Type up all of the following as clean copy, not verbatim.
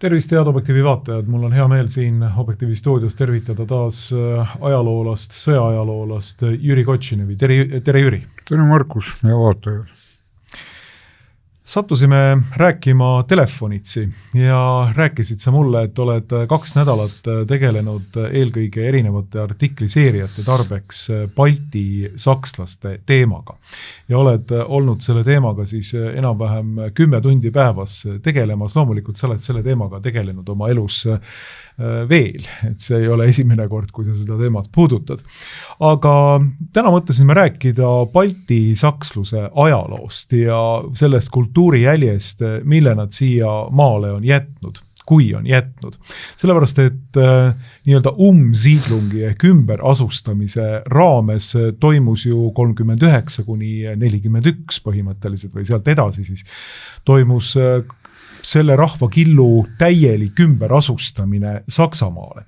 Tervist, head Objektiivi vaatajad! Mul on hea meel siin Objektiivi stuudios tervitada taas ajaloolast, sõjaajaloolast Jüri Kotšinevi. Tere Jüri! Tere Markus ja vaatajad! Sattusime rääkima telefonitsi ja rääkisid sa mulle, et oled 2 nädalat tegelenud eelkõige erinevate artikliseerijate tarbeks Balti sakslaste teemaga. Ja oled olnud selle teemaga siis enam-vähem 10 tundi päevas tegelemas. Loomulikult sa oled selle teemaga tegelenud oma elus veel, et see ei ole esimene kord, kui sa seda teemat puudutad. Aga täna mõtlesime rääkida Balti saksluse ajaloost ja sellest kultuurijäljest, mille nad siia maale on jätnud, kui on jätnud. Sellepärast, et nii-öelda umsiedlungi ehk ümberasustamise raames toimus ju 39 kuni 41 põhimõtteliselt või sealt edasi siis toimus selle rahvakillu täielik ümberasustamine Saksamaale.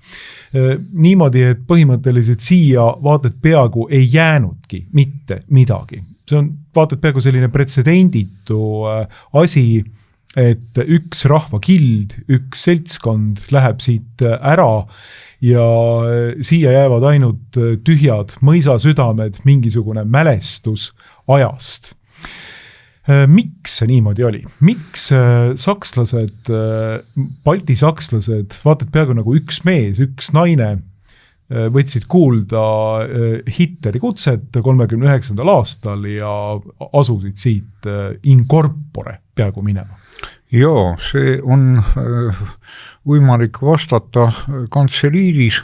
Niimoodi, et põhimõtteliselt siia vaated peaaegu ei jäänudki mitte midagi. See on vaated peaaegu selline pretsedenditu asi, et üks rahvakild, üks seltskond läheb siit ära ja siia jäävad ainult tühjad mõisasüdamed, mingisugune mälestus ajast. Miks see niimoodi oli? Miks sakslased, Balti sakslased, vaatad peaaegu nagu üks mees, üks naine võtsid kuulda Hitleri kutset 39. aastal ja asusid siit in corpore peaaegu minema? Joo, see on võimalik vastata kantseliidis,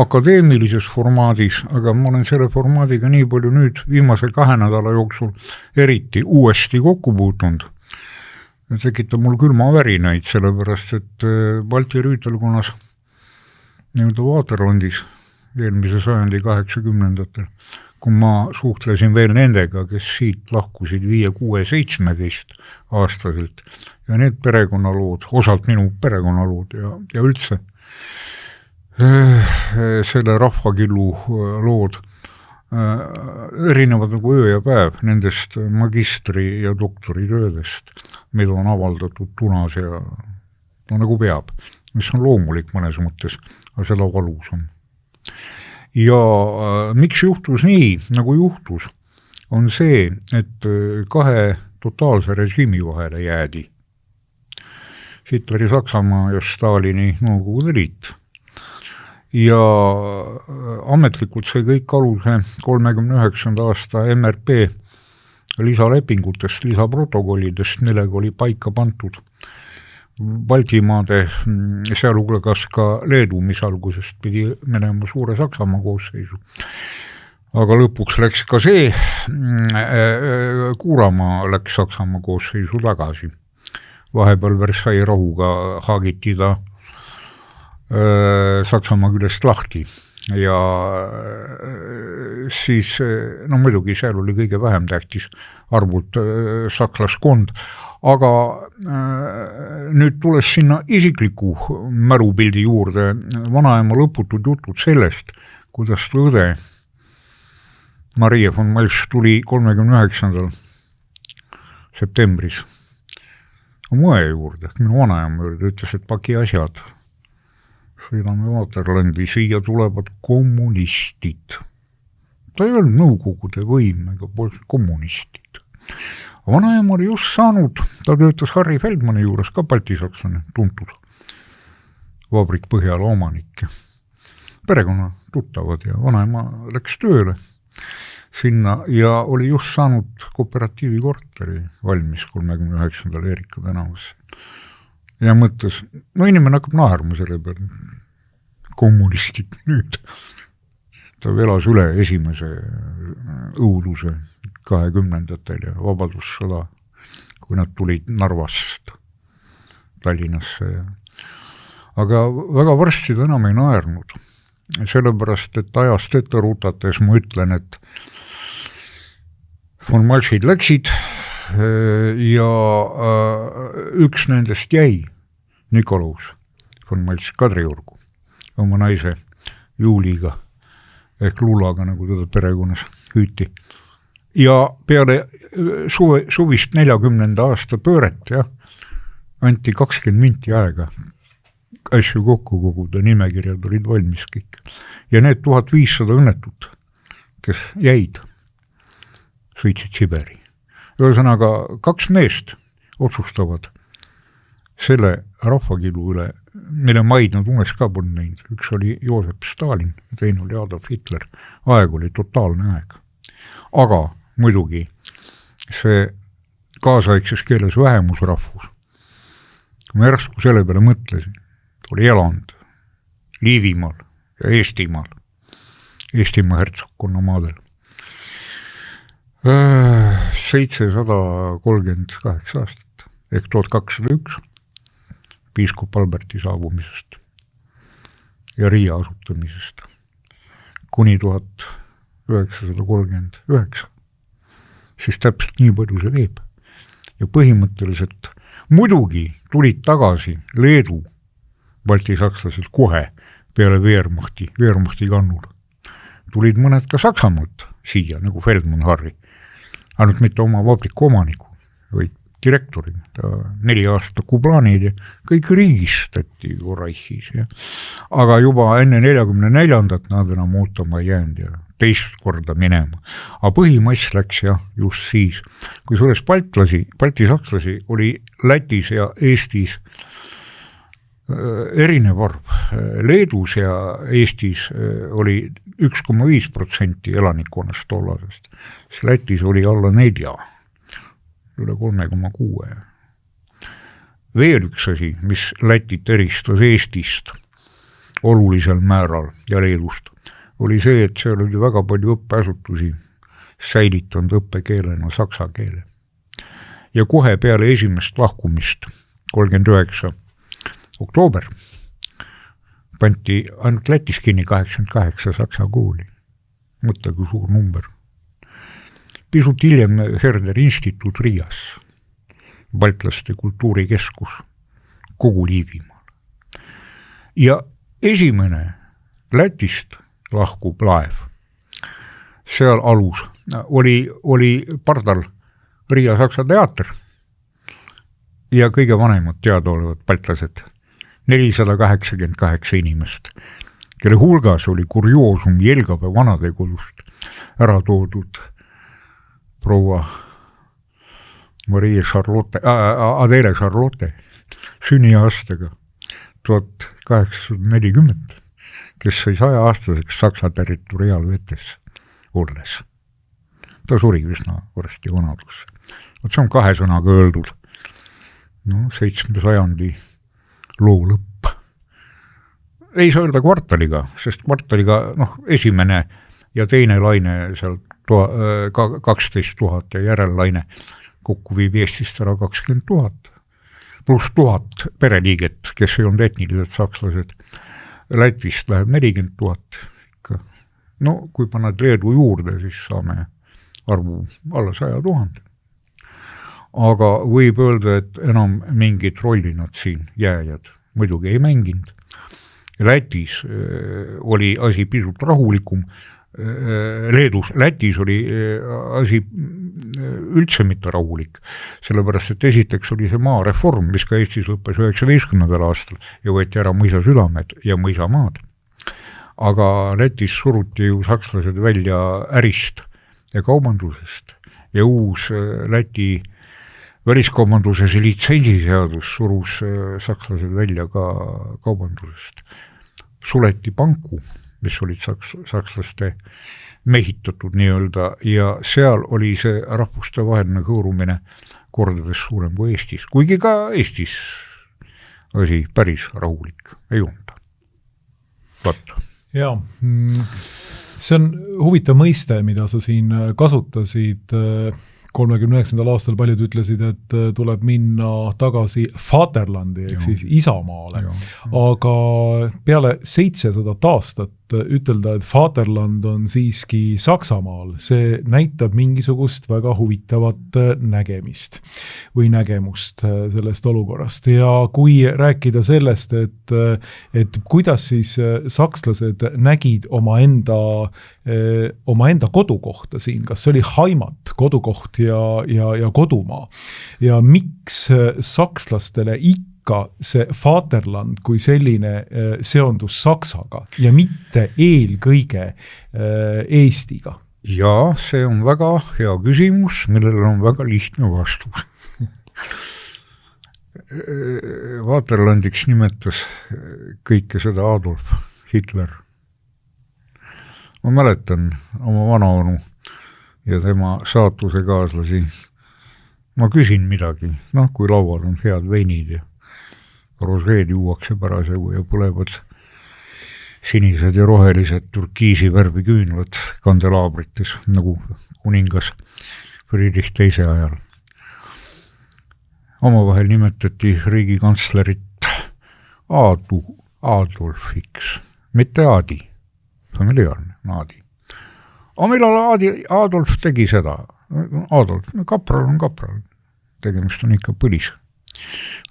akadeemilises formaadis, aga ma olen selle formaadiga nii palju nüüd viimase 2 nädala jooksul eriti uuesti kokku puutunud. Tekitab mul külmavärinaid, sellepärast, et Balti rüütelkonnas nii-öelda Vaterlandis eelmise sajandi 80-ndatel, kui ma suhtlesin veel nendega, kes siit lahkusid 5, 6, 17 aastaselt ja need perekonnalood, osalt minu perekonnalood ja üldse selle rahvakillu lood erinevad nagu öö ja päev nendest magistri- ja doktoritöödest, mida on avaldatud tunas ja nagu peab, mis on loomulik mõnes mõttes, aga seda valusam. Ja miks juhtus nii, nagu juhtus, on see, et 2 totaalse režiimi vahele jäädi. Hitleri Saksamaa ja Stalini Nõukogude Liit. Ja ametlikult sai kõik aluse 39. aasta MRP lisalepingutest, lisaprotokollidest, millega oli paika pantud Baltimaade, sealhulgas ka Leedu, mis algusest pidi minema suure Saksamaa koosseisu. Aga lõpuks läks ka see, Kuuramaa läks Saksamaa koosseisu tagasi. Vahepeal Versailles rahuga haagiti ta Saksamaa küljest lahti ja siis, no muidugi seal oli kõige vähem tähtis arvult saklaskond, aga nüüd tules sinna isikliku märupildi juurde vanaema lõputud jutud sellest, kuidas õde Maria von Malš tuli 39. septembris oma õe juurde, minu vanaema juurde, ütles, et paki asjad, sõidame Vaterlandi, siia tulevad kommunistid. Ta ei olnud nõukogude võim, ega kommunistid. Vanaema oli just saanud, ta töötas Harry Feldmani juures, ka baltisakslane, tuntud vabrik Põhjala omanik. Perekonna tuttavad ja vanaema läks tööle sinna ja oli just saanud kooperatiivi korteri valmis 39. Erika tänavas. Ja mõtles, no inimene hakkab naerma selle peale, kommunistid nüüd. Ta elas üle esimese õuduse 20-ndatel ja vabadussõda, kui nad tulid Narvast Tallinnasse. Aga väga varsti ta enam ei naernud. Sellepärast, et ajast ette rutates ma ütlen, et von Malšid läksid ja üks nendest jäi, Nikolaus von Malš Kadriorgu, oma naise Juuliga ehk Lullaga, nagu teda perekonnas hüüti. Ja peale suvist 40. aasta pööret, anti 20 minti aega asju kokku koguda, nimekirjad olid valmis kõik. Ja need 1500 õnnetut, kes jäid, sõitsid Siberi. Ühesõnaga, 2 meest otsustavad selle rahvakilu üle, mille maid nad unes ka polnud näinud. Üks oli Joosep Stalin, teine oli Adolf Hitler. Aeg oli totaalne aeg. Aga muidugi see kaasaegses keeles vähemusrahvus, kui ma järsku selle peale mõtlesin, oli eland Liivimaal ja Eestimaal, Eestimaa hertsukkonna maadel. 738 aastat, ehk 1201 piiskop Alberti saabumisest ja Riia asutamisest kuni 1939, siis täpselt nii palju see teeb. Ja põhimõtteliselt muidugi tulid tagasi Leedu baltisakslased kohe peale Wehrmachti kannul. Tulid mõned ka Saksamaalt siia, nagu Feldman Harry, ainult mitte oma vabriku omaniku, vaid direktori, ta 4 aastat kuplaanid ja kõik riigistati Reichis. Ja. Aga juba enne 44. nad enam ootama ei jäänud ja teist korda minema. Aga põhimass läks jah just siis, kui selles baltisakslasi oli Lätis ja Eestis erinev arv. Leedus ja Eestis oli 1,5% elanikkonnast tollasest. Lätis oli alla 4, üle 3,6. Veel üks asi, mis Lätit eristas Eestist olulisel määral ja Leedust, oli see, et seal oli väga palju õppeasutusi säilitanud õppekeelena saksa keele. Ja kohe peale esimest lahkumist, 39. oktoober, pandi ainult Lätis kinni 88 saksa kooli. Mõtle, kui suur number. Pisut hiljem Herder instituut Riias, baltlaste kultuurikeskus, kogu Liivimaal. Ja esimene Lätist lahkub laev. Seal alus oli pardal Riia Saksa teater ja kõige vanemad teadaolevad baltlased, 488 inimest, kelle hulgas oli kurioosum Jelgave vanadekodust ära toodud proua Adele Charlotte sünniaastaga 1840, kes sai 100-aastaseks Saksa territoriaalvetes olles. Ta suri üsna varsti vanadusse. See on 2 sõnaga öeldud. 7. sajandi loo lõpp. Ei saa öelda kvartaliga, sest kvartaliga esimene ja teine laine seal 12 000 ja järellaine kokku viib Eestist ära 20 000. Pluss 1000 pereliiget, kes ei olnud etnilised sakslased. Lätvist läheb 40 000 ikka. Kui paned Leedu juurde, siis saame arvu alla 100 000. Aga võib öelda, et enam mingit rolli nad siin jääjad muidugi ei mänginud. Lätis oli asi pisut rahulikum. Lätis oli asi üldse mitte rahulik, sellepärast, et esiteks oli see maareform, mis ka Eestis lõppes 19. aastal ja võeti ära mõisasüdamed ja mõisamaad. Aga Lätis suruti ju sakslased välja ärist ja kaubandusest ja uus Läti väliskaubanduses litsentsiseadus surus sakslased välja ka kaubandusest. Suleti panku, mis olid sakslaste mehitatud nii-öelda ja seal oli see rahvuste vaheline hõõrumine kordades suurem kui Eestis. Kuigi ka Eestis asi päris rahulik ei olnud. Vaata. Jaa, see on huvitav mõiste, mida sa siin kasutasid 39. aastal. Paljud ütlesid, et tuleb minna tagasi Vaterlandi, ehk siis isamaale. Aga peale 700 aastat ütelda, et Vaterland on siiski Saksamaal, see näitab mingisugust väga huvitavat nägemist või nägemust sellest olukorrast. Ja kui rääkida sellest, et kuidas siis sakslased nägid omaenda kodukohta siin, kas see oli Heimat, kodukoht ja kodumaa. Ja miks sakslastele ikka see Vaterland kui selline seondus Saksaga ja mitte eelkõige Eestiga? Jaa, see on väga hea küsimus, millel on väga lihtne vastus. Vaterlandiks nimetas kõike seda Adolf Hitler. Ma mäletan oma vanaonu ja tema saatuse kaaslasi. Ma küsin midagi, kui laual on head veinid ja roseed juuakse parasjagu ja põlevad sinised ja rohelised turkiisi värvi küünlad kandelaabrites, nagu kuningas Friedrich II ajal. Omavahel nimetati riigikantslerit Adolfiks, mitte Aadi, familiaarne Aadi. Aga millal Adolf tegi seda? Adolf, kapral on kapral, tegemist on ikka põlis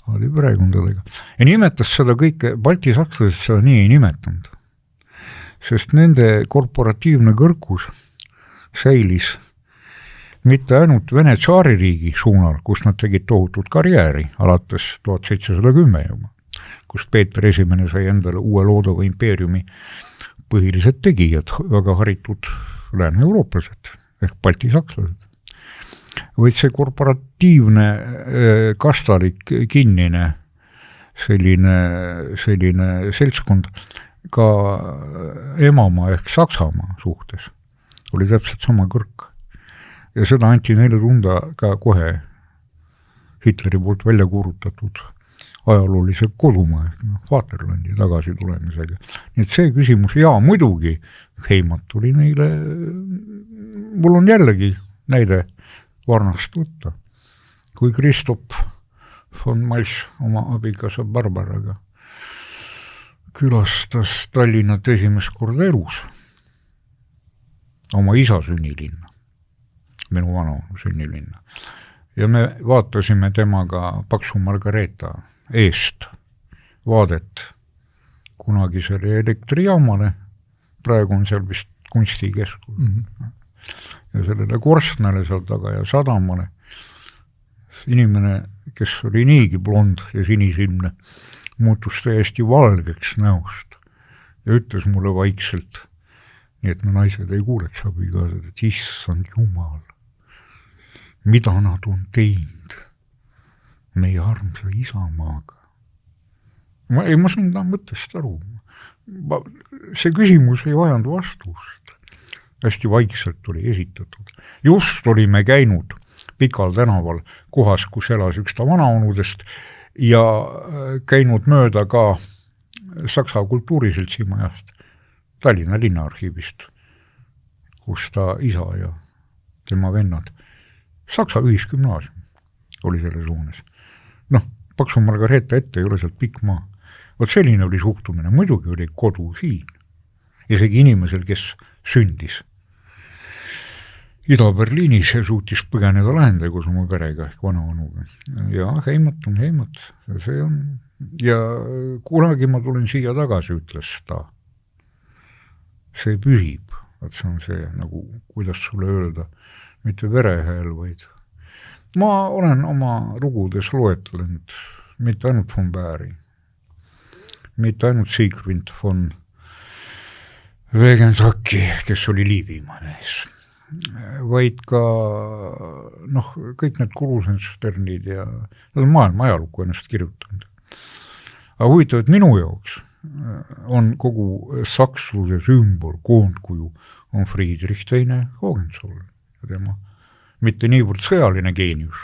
Aadi perekondadega. Ja nimetas seda kõike, Balti sakslased seda nii ei nimetanud, sest nende korporatiivne kõrkus säilis mitte ainult Vene tsaaririigi suunal, kus nad tegid tohutut karjääri alates 1710 juba, kus Peeter I sai endale uue loodava impeeriumi põhilised tegijad, väga haritud lääne-eurooplased ehk Balti sakslased. Vaid see korporatiivne kastalik kinnine selline seltskond ka emamaa ehk Saksamaa suhtes oli täpselt sama kõrk. Ja seda anti neile tunda ka kohe Hitleri poolt välja kuulutatud ajaloolise kodumaa ehk Vaterlandi tagasi tulemisega. Nii et see küsimus, jaa, muidugi Heimat tuli neile, mul on jällegi näide varnast võtta, kui Kristof von Malš oma abikaasa Barbaraga külastas Tallinnat esimest korda elus, oma isa sünnilinna, minu vana sünnilinna. Ja me vaatasime temaga Paksu Margareeta eest vaadet kunagisele elektrijaamale, praegu on seal vist kunstikeskus. Ja sellele korstnale seal taga ja sadamale inimene, kes oli niigi blond ja sinisilmne, muutus täiesti valgeks näost ja ütles mulle vaikselt, nii et me naised ei kuuleks abikaasad, et issand jumal, mida nad on teinud meie armsa isamaaga. Ma sain ta mõttest aru. See küsimus ei vajanud vastust. Hästi vaikselt oli esitatud. Just olime käinud Pikal tänaval kohas, kus elas üks ta vanaonudest ja käinud mööda ka Saksa kultuuriseltsimajast Tallinna linnaarhiivist, kus ta isa ja tema vennad. Saksa ühisgümnaasium oli selle suunas. Paksu Margareeta ette ei ole sealt pikk maa. Vot selline oli suhtumine. Muidugi oli kodu siin. Isegi inimesel, kes sündis Ida-Berliinis ja suutis põgeneda läände koos oma perega ehk vanaonuga. Ja Heimat on Heimat. See on. Ja kunagi ma tulen siia tagasi, ütles ta. See püsib. See on see, nagu, kuidas sulle öelda, mitte verehääl, vaid ma olen oma lugudes loetlenud mitte ainult von Bäri, mitte ainult Siegfried von Wegensacki, kes oli Liivimaa mees, vaid ka kõik need Krusensternid ja nad on maailma ajalukku ennast kirjutanud. Aga huvitav, et minu jaoks on kogu saksluse sümbol, koondkuju on Friedrich II Hohenzollern ja tema mitte niivõrd sõjaline geenius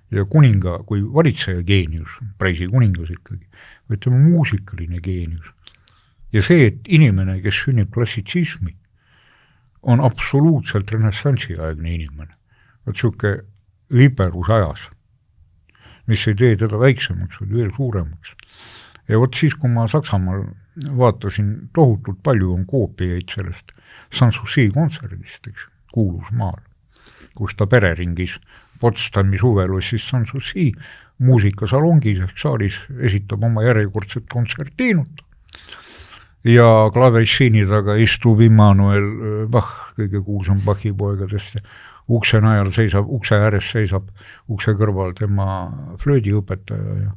ja kuninga kui valitseja geenius, Preisi kuningas ikkagi, vaid tema muusikaline geenius. Ja see, et inimene, kes sünnib klassitsismi, on absoluutselt renessansiaegne inimene. Vaat siuke viperus ajas, mis ei tee teda väiksemaks, vaid veel suuremaks. Ja vot siis, kui ma Saksamaal vaatasin, tohutult palju on koopiaid sellest Sanssouci kontserdist, eks, kuulus maal, kus ta pereringis Potsdami suvelossis Sanssouci muusikasalongis ehk saalis esitab oma järjekordset kontsertiinut. Ja klavessiini taga istub Immanuel Bach, kõige kuulsam Bachi poegadest. Ukse ääres seisab ukse kõrval tema flöödiõpetaja ja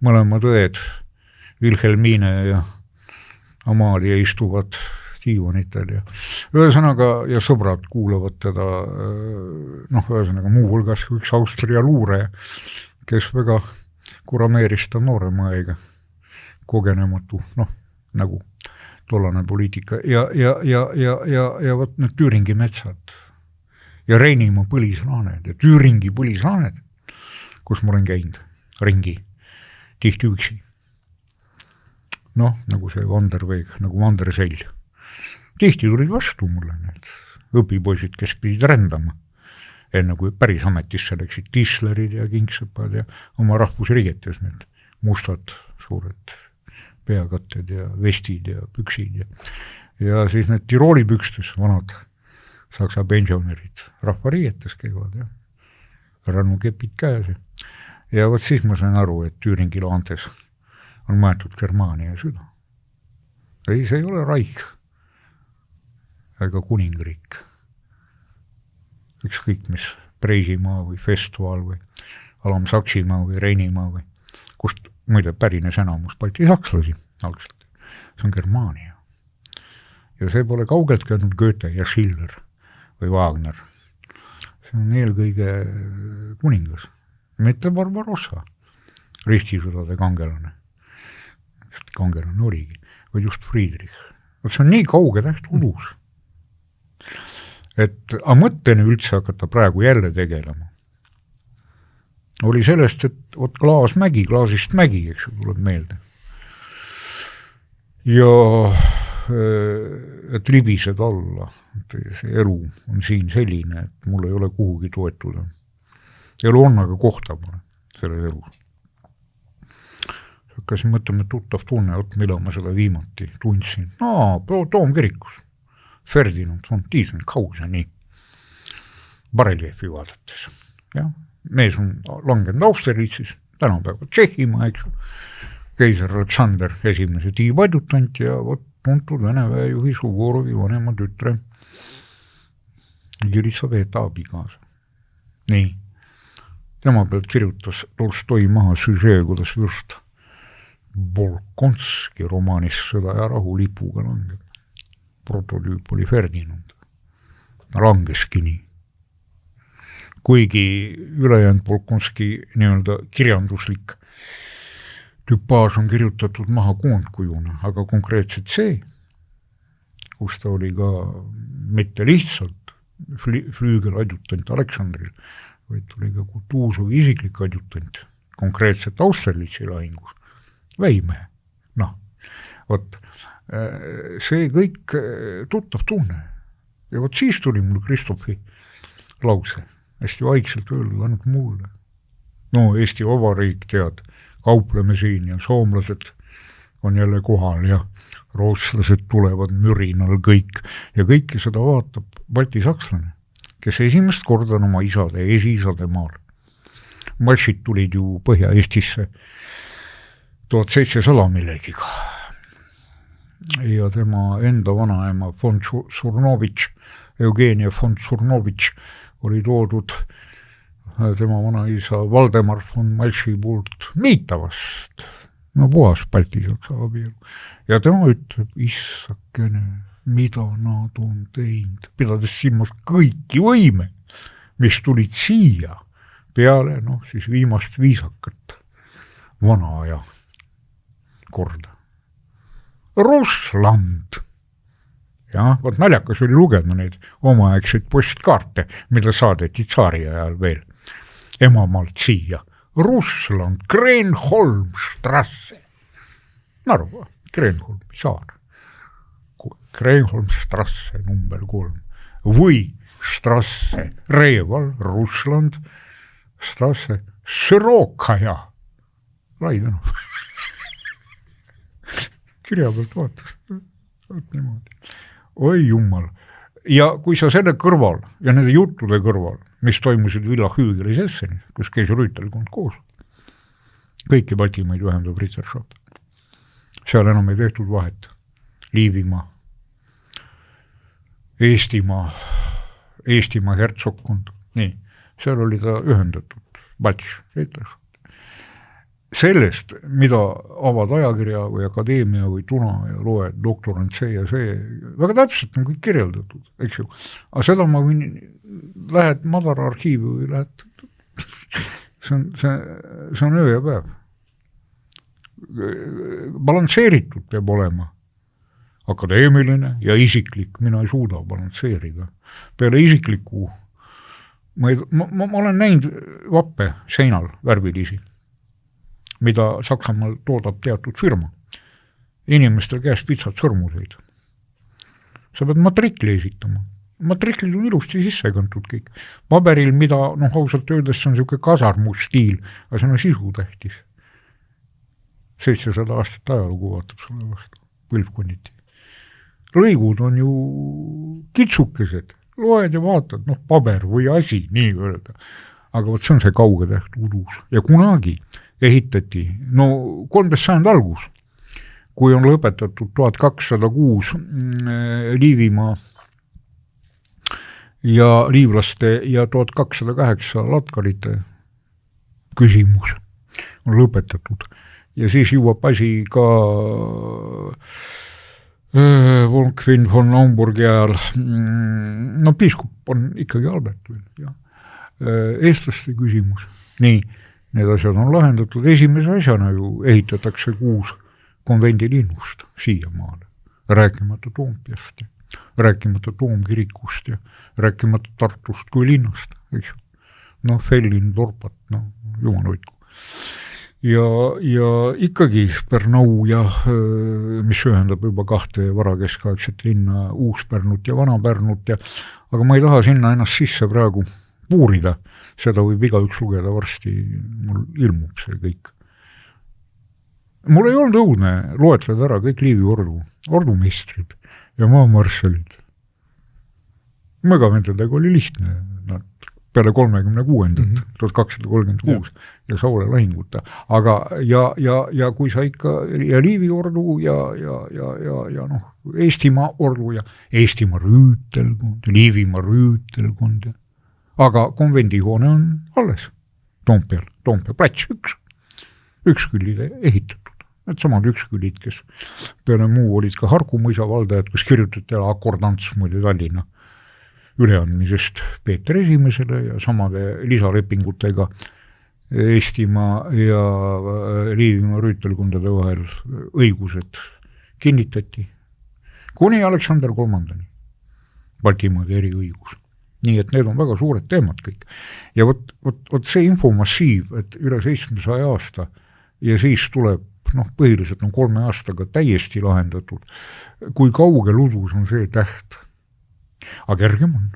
mõlemad õed, Wilhelmine ja Amalia istuvad diivanitel ja ühesõnaga ja sõbrad kuulavad teda, ühesõnaga muu hulgas üks Austria luure, kes väga kurameeris ta noorema aega, kogenematu, nagu tollane poliitika ja võt need Tüüringi metsad ja Reinimaa põlislaaned ja Tüüringi põlislaaned, kus ma olen käinud ringi, tihti üksi. Nagu see Vanderveeg, nagu Vandersell. Tihti tulid vastu mulle need õpipoisid, kes pidid rändama, enne kui päris ametisse läksid Tislerid ja Kingsepad ja oma rahvusriietes need mustad suured peakatted ja vestid ja püksid ja siis need Tirooli pükstes vanad saksa pensionärid rahvariietes käivad ja rannukepid käes ja võt siis ma sain aru, et Tüüringi laantes on mõetud Germaania süda. Ei, see ei ole Reich ega kuningriik. Ükskõik mis Preisimaa või Festival või Alam-Saksimaa või Reinimaa või kust muide pärines enamus Balti sakslasi algselt. See on Germaania. Ja see pole kaugelt käinud Goethe ja Schiller või Wagner. See on eelkõige kuningas, mitte Barbarossa, ristisõdade kangelane. Kangelane oligi, või just Friedrich. See on nii kauge täht ulus. Et mõtteni üldse hakata praegu jälle tegelema. Oli sellest, et klaasist mägi, eks ju, tuleb meelde. Ja et libised alla, et see elu on siin selline, et mul ei ole kuhugi toetuda. Elu on, aga kohta pole selles elus. Hakkasin mõtlema, et tuttav tunne, millal ma seda viimati tundsin. Toomkirikus. Ferdinand von Thyssen-Kausen, nii. Bareljeefi vaadates. Ja, mees on langenud Austerlitzis, tänapäeva Tšehhimaa, eks. Keiser Aleksander esimese tiivadjutant ja tuntud Vene väejuhi Suvorovi vanema tütre Jelisaveta abikaasa. Nii. Tema pealt kirjutas Tolstoi maha süžee, kuidas just Bolkonski romaanis Sõda ja rahu lipuga langeb. Prototüüp oli Ferdinand. Langeski nii. Kuigi ülejäänud Bolkonski nii-öelda kirjanduslik tüpaaž on kirjutatud maha koondkujuna, aga konkreetselt see, kus ta oli ka mitte lihtsalt flüügeladjutant Aleksandril, vaid tuli ka Kutuzov isiklik adjutant, konkreetselt Austerlitzi lahingus, väimehe. See kõik tuttav tunne. Ja siis tuli mul Kristofi lause, hästi vaikselt öeldud ainult mulle. Eesti Vabariik tead, kaupleme siin ja soomlased on jälle kohal ja rootslased tulevad mürinal kõik. Ja kõike seda vaatab Balti sakslane, kes esimest korda on oma isade ja esiisade maal. Maršid tulid ju Põhja-Eestisse 1700 millegiga. Ja tema enda vanaema von Surnovitš, Eugenia von Surnovitš oli toodud tema vanaisa Valdemar von Malši poolt Miitavast, puhas Balti-Saksa abielu. Ja tema ütleb, issakene, mida nad on teinud, pidades silmas kõiki võime, mis tulid siia peale, siis viimast viisakat vana aja korda. Russland. Ja, võt naljakas oli lugeda neid omaaegseid postkaarte, mida saadeti tsaari ajal veel emamaalt siia. Russland, Kreenholmstrasse. Narva, Kreenholmi saar. Kreenholmstrasse number 3. Või Strasse, Reval, Russland, Strasse, Širokaja. Laidenov. kirja pealt vaatas. Oi jumal. Ja kui sa selle kõrval ja nende juttude kõrval, mis toimusid Villa Hüügelis Essenis, kus käis rüütelkond koos, kõiki Baltimaid ühendab Rittershop. Seal enam ei tehtud vahet. Liivimaa, Eestimaa hertsokkond, nii, seal oli ta ühendatud, batš, Rittershop. Sellest, mida avad ajakirja või akadeemia või tuna ja loed doktorant see ja see, väga täpselt on kõik kirjeldatud, eks ju. Aga seda ma võin, lähed Madara arhiivi või lähed, see on öö ja päev. Balansseeritud peab olema. Akadeemiline ja isiklik, mina ei suuda balansseerida. Peale isikliku, ma olen näinud vappe seinal värvilisi, mida Saksamaal toodab teatud firma. Inimestel käes pitsad sõrmuseid. Sa pead matrikli esitama. Matriklid on ilusti sisse kantud kõik. Paberil, mida ausalt öeldes on niisugune kasarmus stiil, aga see on sisu tähtis. 700 aastat ajalugu vaatab sulle vastu, põlvkonniti. Lõigud on ju kitsukesed, loed ja vaatad, paber või asi, nii öelda. Aga võt see on see kauge täht udus. Ja kunagi ehitati, 13. sajand algus, kui on lõpetatud 1206 Liivimaa ja liivlaste ja 1208 latkarite küsimus on lõpetatud. Ja siis jõuab asi ka Wolfgang von Naumburgi ajal, piiskup on ikkagi Albert veel, jah. Eestlaste küsimus. Nii, need asjad on lahendatud. Esimese asjana ju ehitatakse 6 konvendilinnust siia maale. Rääkimata Toompeast, rääkimata Toomkirikust ja rääkimata Tartust kui linnast, eks ju. Fellin, Torpat, jumal hoidku. Ja ikkagi Pärnu ja mis ühendab juba 2 varakeskaegset linna, Uus-Pärnut ja Vana-Pärnut ja aga ma ei taha sinna ennast sisse praegu puurida, seda võib igaüks lugeda varsti, mul ilmub see kõik. Mul ei olnud õudne loetleda ära kõik Liivi ordumeistrid ja maamarsalid. Mõgavendadega oli lihtne, nad peale 36. 1236 ja Saule lahinguta. Aga ja kui sa ikka, ja Liivi ordu ja Eestimaa ordu ja Eestimaa rüütelkond, Liivimaa rüütelkond. Aga konvendihoone on alles Toompea plats üks küllide ehitatud. Need samad üksküllid, kes peale muu olid ka Harku mõisa valdajad, kes kirjutati akordants muide Tallinna üleandmisest Peeter Esimesele ja samade lisalepingutega Eestimaa ja Liivimaa rüütelkondade vahel õigused kinnitati kuni Aleksander III Baltimaade eriõigus. Nii et need on väga suured teemad kõik. Ja võt see infomassiiv, et üle 700 aasta ja siis tuleb, põhiliselt on 3 aastaga täiesti lahendatud, kui kaugel udus on see täht. Aga kergem on.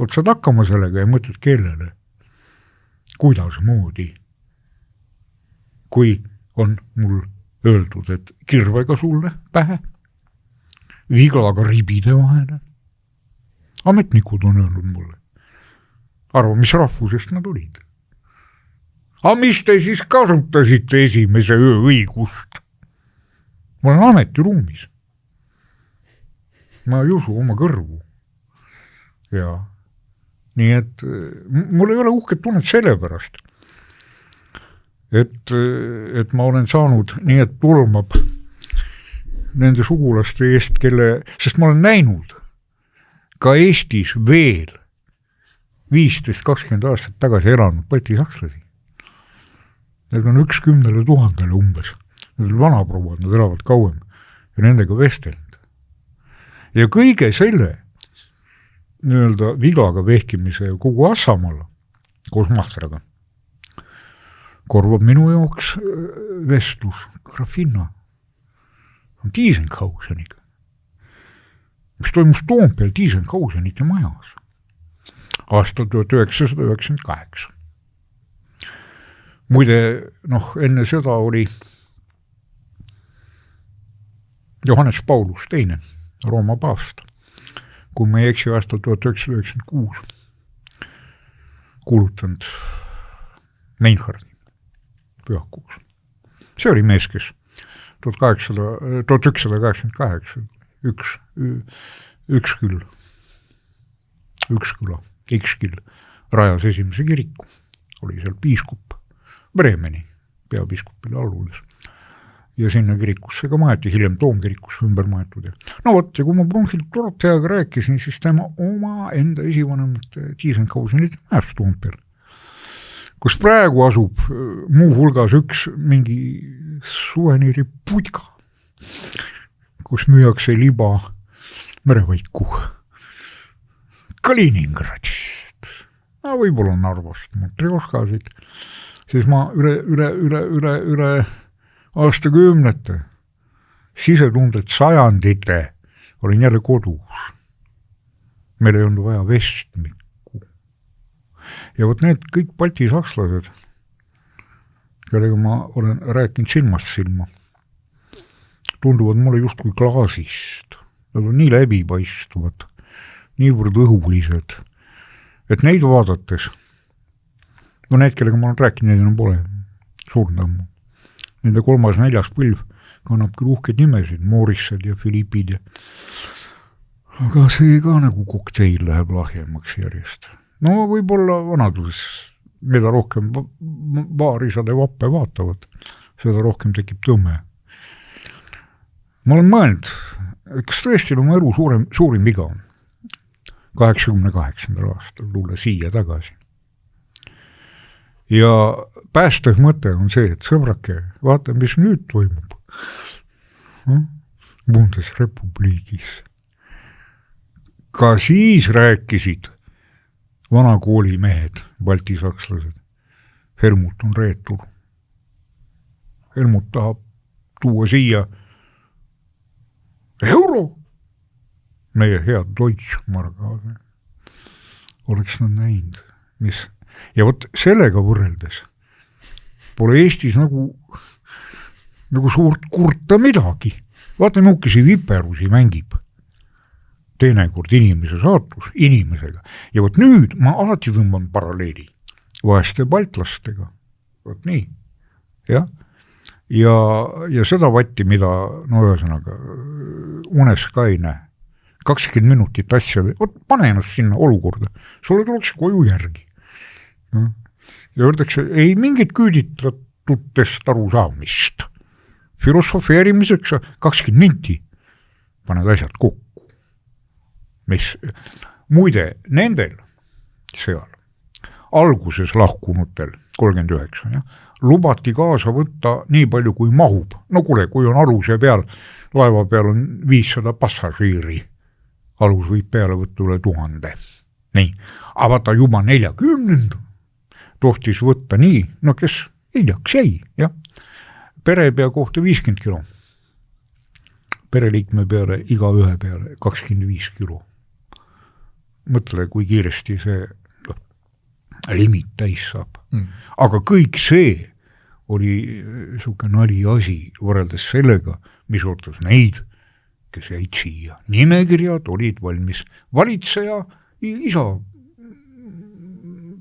Saad hakkama sellega ja mõtled kellele. Kuidas moodi? Kui on mul öeldud, et kirvega sulle pähe, viglaga ribide vahele. Ametnikud on öelnud mulle. Arva, mis rahvusest nad olid? Aga mis te siis kasutasite esimese öö õigust? Ma olen ametiruumis. Ma ei usu oma kõrvu. Ja nii et mul ei ole uhket tunnet selle pärast, et ma olen saanud nii, et tulmab nende sugulaste eest, sest ma olen näinud ka Eestis veel 15-20 aastat tagasi elanud baltisakslasi. Need on 10 000 umbes. Need on vanaprouad, nad elavad kauem ja nendega vestelnud. Ja kõige selle nii-öelda viglaga vehkimise kogu Assamaalla koos Mahtraga korvab minu jaoks vestlus Grafinna Tiesenhauseniga, mis toimus Toompeel Tiesenhausenite majas aastal 1998. Muide, enne seda oli Johannes Paulus II, Rooma paavst, kui ma ei eksi aastal 1996 kuulutanud Meinhardi pühakuks. See oli mees, kes 1988 üks küla rajas esimese kiriku, oli seal piiskup Bremeni peapiiskupile alludes ja sinna kirikusse ka maeti, hiljem Toomkirikusse ümber maetud. No vot, ja kui ma Brunhild Dorotheaga rääkisin, siis tema oma enda esivanemate Thysenhausenite mäest Toompeal, kus praegu asub muu hulgas üks mingi suveniiri putka, kus müüakse liba merevõiku Kaliningradist, võib-olla Narvast, Montreoskasid, siis ma üle aastakümnete, sisetunded sajandite olin jälle kodus. Meil ei olnud vaja vestmikku. Ja vot need kõik balti sakslased, kellega ma olen rääkinud silmast silma, tunduvad mulle justkui klaasist. Nad on nii läbipaistvad, niivõrd õhulised, et neid vaadates, no need, kellega ma olen rääkinud, neid enam pole surnud ammu. Nende 3.-4. põlv kannab küll uhkeid nimesid, Morissed ja Philippid. Aga see ka nagu kokteil läheb lahjemaks järjest. No võib-olla vanaduses, mida rohkem vaarisade vappe vaatavad, seda rohkem tekib tõmme. Ma olen mõelnud, kas tõesti on elu suurim viga 88. aastal tulla siia tagasi. Ja päästev mõte on see, et sõbrake, vaata, mis nüüd toimub. Bundesrepubliigis. Ka siis rääkisid vanakooli mehed, baltisakslased. Helmut on reetur. Helmut tahab tuua siia euro. Meie head Deutschmarga. Oleks nad näinud, mis... Ja vot sellega võrreldes pole Eestis nagu suurt kurta midagi. Vaata, muukesi viperusi mängib teinekord inimese saatus inimesega. Ja vot nüüd ma alati tõmban paralleeli vaeste baltlastega. Vot nii. Ja seda vatti, mida, no ühesõnaga, unes ka ei näe. 20 minutit asja, vot pane ennast sinna olukorda. Sulle tuleks koju järgi. Ja öeldakse, ei mingit küüditatutest aru saamist. Filosofeerimiseks 20 minti paned asjad kokku. Mis, muide, nendel seal alguses lahkunutel 39, ja, lubati kaasa võtta nii palju kui mahub. No kuule, kui on aluse peal, laeva peal on 500 passažiiri, alus võib peale võtta üle 1000. Nii, aga vaata juba 40 tohtis võtta nii, no kes hiljaks jäi, jah. Perepea kohta 50 kilo. Pereliikme peale, iga ühe peale 25 kilo. Mõtle, kui kiiresti see limit täis saab. Aga kõik see oli suke nali asi võrreldes sellega, mis ootas neid, kes jäid siia. Nimekirjad olid valmis. Valitseja, isa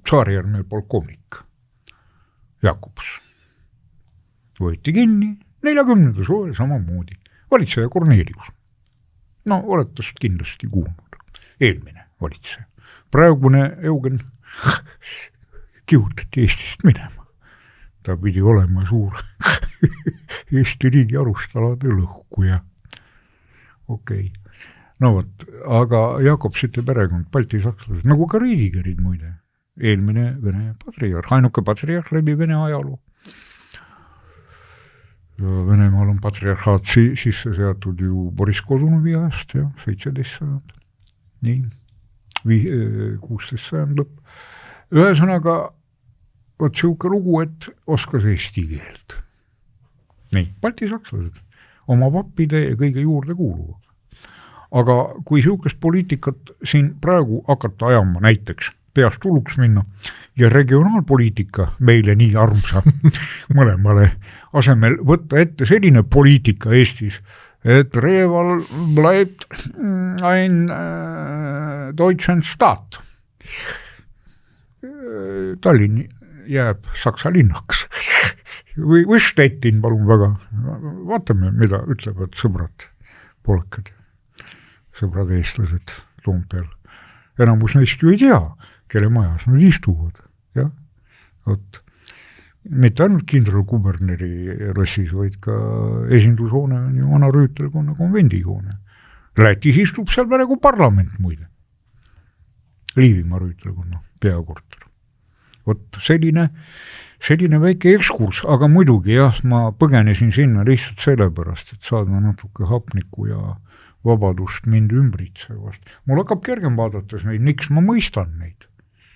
Tsaarjärme polkovnik Jakobs võeti kinni 40. suvel samamoodi. Valitseja Kornelius. No, oletast kindlasti kuulnud. Eelmine valitseja. Praegune Eugen kihutati Eestist minema. Ta pidi olema suur Eesti riigi alustalade lõhkuja. Okei. No vot, aga Jakobsite perekond, baltisakslased, nagu ka Riidigerid muide. Eelmine Vene patriarh, ainuke patriarh läbi Vene ajaloo. Venemaal on patriarhaat sisse seatud ju Boris Kodunovi ajast, ja, 17. Nii, 16. lõpp. Ühesõnaga, vot siuke lugu, et oskas eesti keelt. Nii, baltisakslased oma vappide ja kõige juurde kuuluvad. Aga kui siukest poliitikat siin praegu hakata ajama näiteks, peast hulluks minna ja regionaalpoliitika meile nii armsa mõlemale asemel võtta ette selline poliitika Eestis, et Reval bleibt ein deutschen Staat. Tallinn jääb Saksa linnaks. või Stettin, palun väga. Vaatame, mida ütlevad sõbrad, polkad, sõbrad eestlased Toompeal. Enamus neist ju ei tea, kelle majas nad istuvad. Ja? Vot. Mitte ainult kindralkuberneri Rossis, vaid ka esindushoone on ju vana rüütelkonna konvendihoone. Lätis istub seal praegu parlament muide. Liivimaa rüütelkonna peakorter. Vot selline väike ekskurs, aga muidugi jah, ma põgenesin sinna lihtsalt sellepärast, et saada natuke hapnikku ja vabadust mind ümbritsevast. Mul hakkab kergem vaadates neid, miks ma mõistan neid.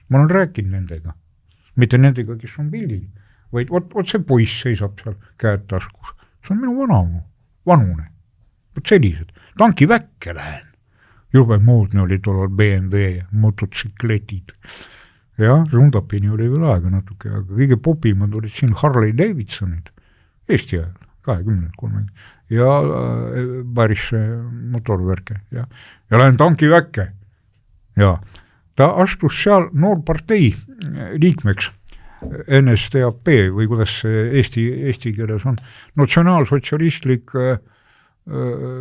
Ma olen rääkinud nendega. Mitte nendega, kes on pildil, vaid vot see poiss seisab seal käed taskus. See on minu vanune. Vot sellised. Tankiväkke lähen. Jube moodne oli tollal BMW mototsikletid. Ja, Sundapini oli veel aega natuke, aga kõige popimad olid siin Harley Davidsonid. Eesti ajal, 20-30. Ja Barisse motorvärke. Ja lähen tankiväkke. Ja ta astus seal noorpartei liikmeks NSDAP või kuidas eesti keeles on, natsionaalsotsialistlik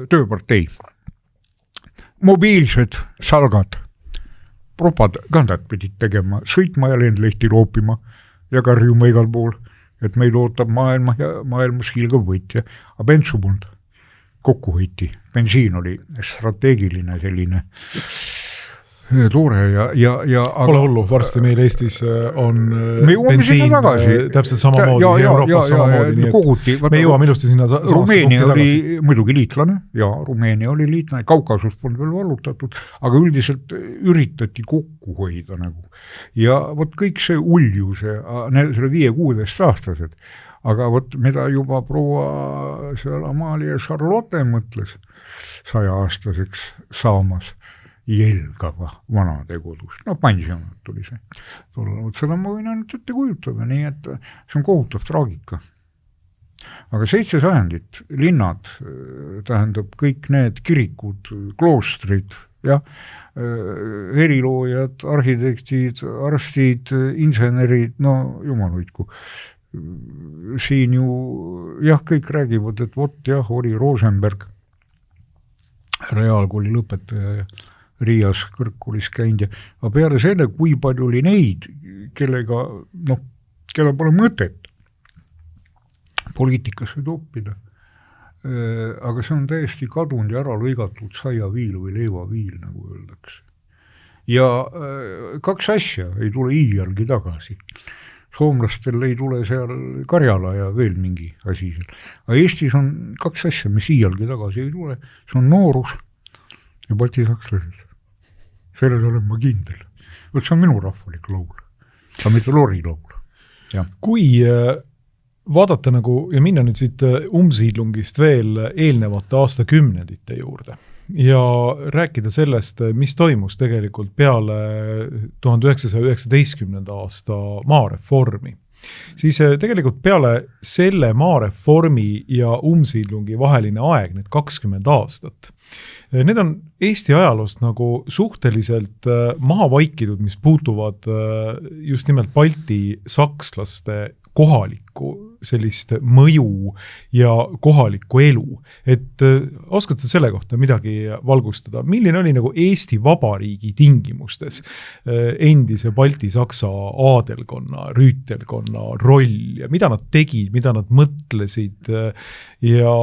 tööpartei. Mobiilsed salgad, propagandat pidid tegema, sõitma ja lendlehti loopima ja karjuma igal pool, et meil ootab maailmas hiilgav võitja. Aga bensu polnud, kokku hoiti. Bensiin oli strateegiline selline toore ja Pole hullu, varsti meil Eestis on bensiin täpselt samamoodi ja Euroopas samamoodi, nii et me jõuame ilusti sinna Rumeenia oli muidugi liitlane ja Rumeenia oli liitlane, Kaukasus polnud veel vallutatud, aga üldiselt üritati kokku hoida nagu. Ja vot kõik see uljuse, selle 5-16 aastased, aga vot mida juba proua seal Amalia Charlotte mõtles 100-aastaseks saamas, jelgava vanategudust. No pansionat tuli see. Seda ma võin ainult ette kujutada, nii et see on kohutav traagika. Aga 7 sajandit linnad, tähendab kõik need kirikud, kloostrid, ja, heliloojad, arhitektid, arstid, insenerid, no jumal hoidku. Siin ju, jah, kõik räägivad, et vot jah, oli Rosenberg, reaalkooli lõpetaja ja Riias kõrgkoolis käinud, aga peale selle, kui palju oli neid, kellega, keda pole mõtet poliitikasse toppida. Aga see on täiesti kadunud ja ära lõigatud saiaviil või leivaviil, nagu öeldakse. Ja 2 asja ei tule iialgi tagasi. Soomlastel ei tule seal Karjala ja veel mingi asi seal. Aga Eestis on 2 asja, mis iialgi tagasi ei tule. See on noorus ja baltisakslased. Selles olen ma kindel. Võt see on minu rahvalik laul, aga mitte Lori laul. Ja. Kui vaadata nagu ja minna nüüd siit Umsiedlungist veel eelnevate aastakümnendite juurde ja rääkida sellest, mis toimus tegelikult peale 1919. aasta maareformi, siis tegelikult peale selle maareformi ja Umsiedlungi vaheline aeg, need 20 aastat, need on Eesti ajaloost nagu suhteliselt maha vaikitud, mis puutuvad just nimelt Balti sakslaste kohalikku sellist mõju ja kohalikku elu. Et oskad sa selle kohta midagi valgustada? Milline oli nagu Eesti Vabariigi tingimustes endise Balti-Saksa aadelkonna, rüütelkonna roll ja mida nad tegid, mida nad mõtlesid ja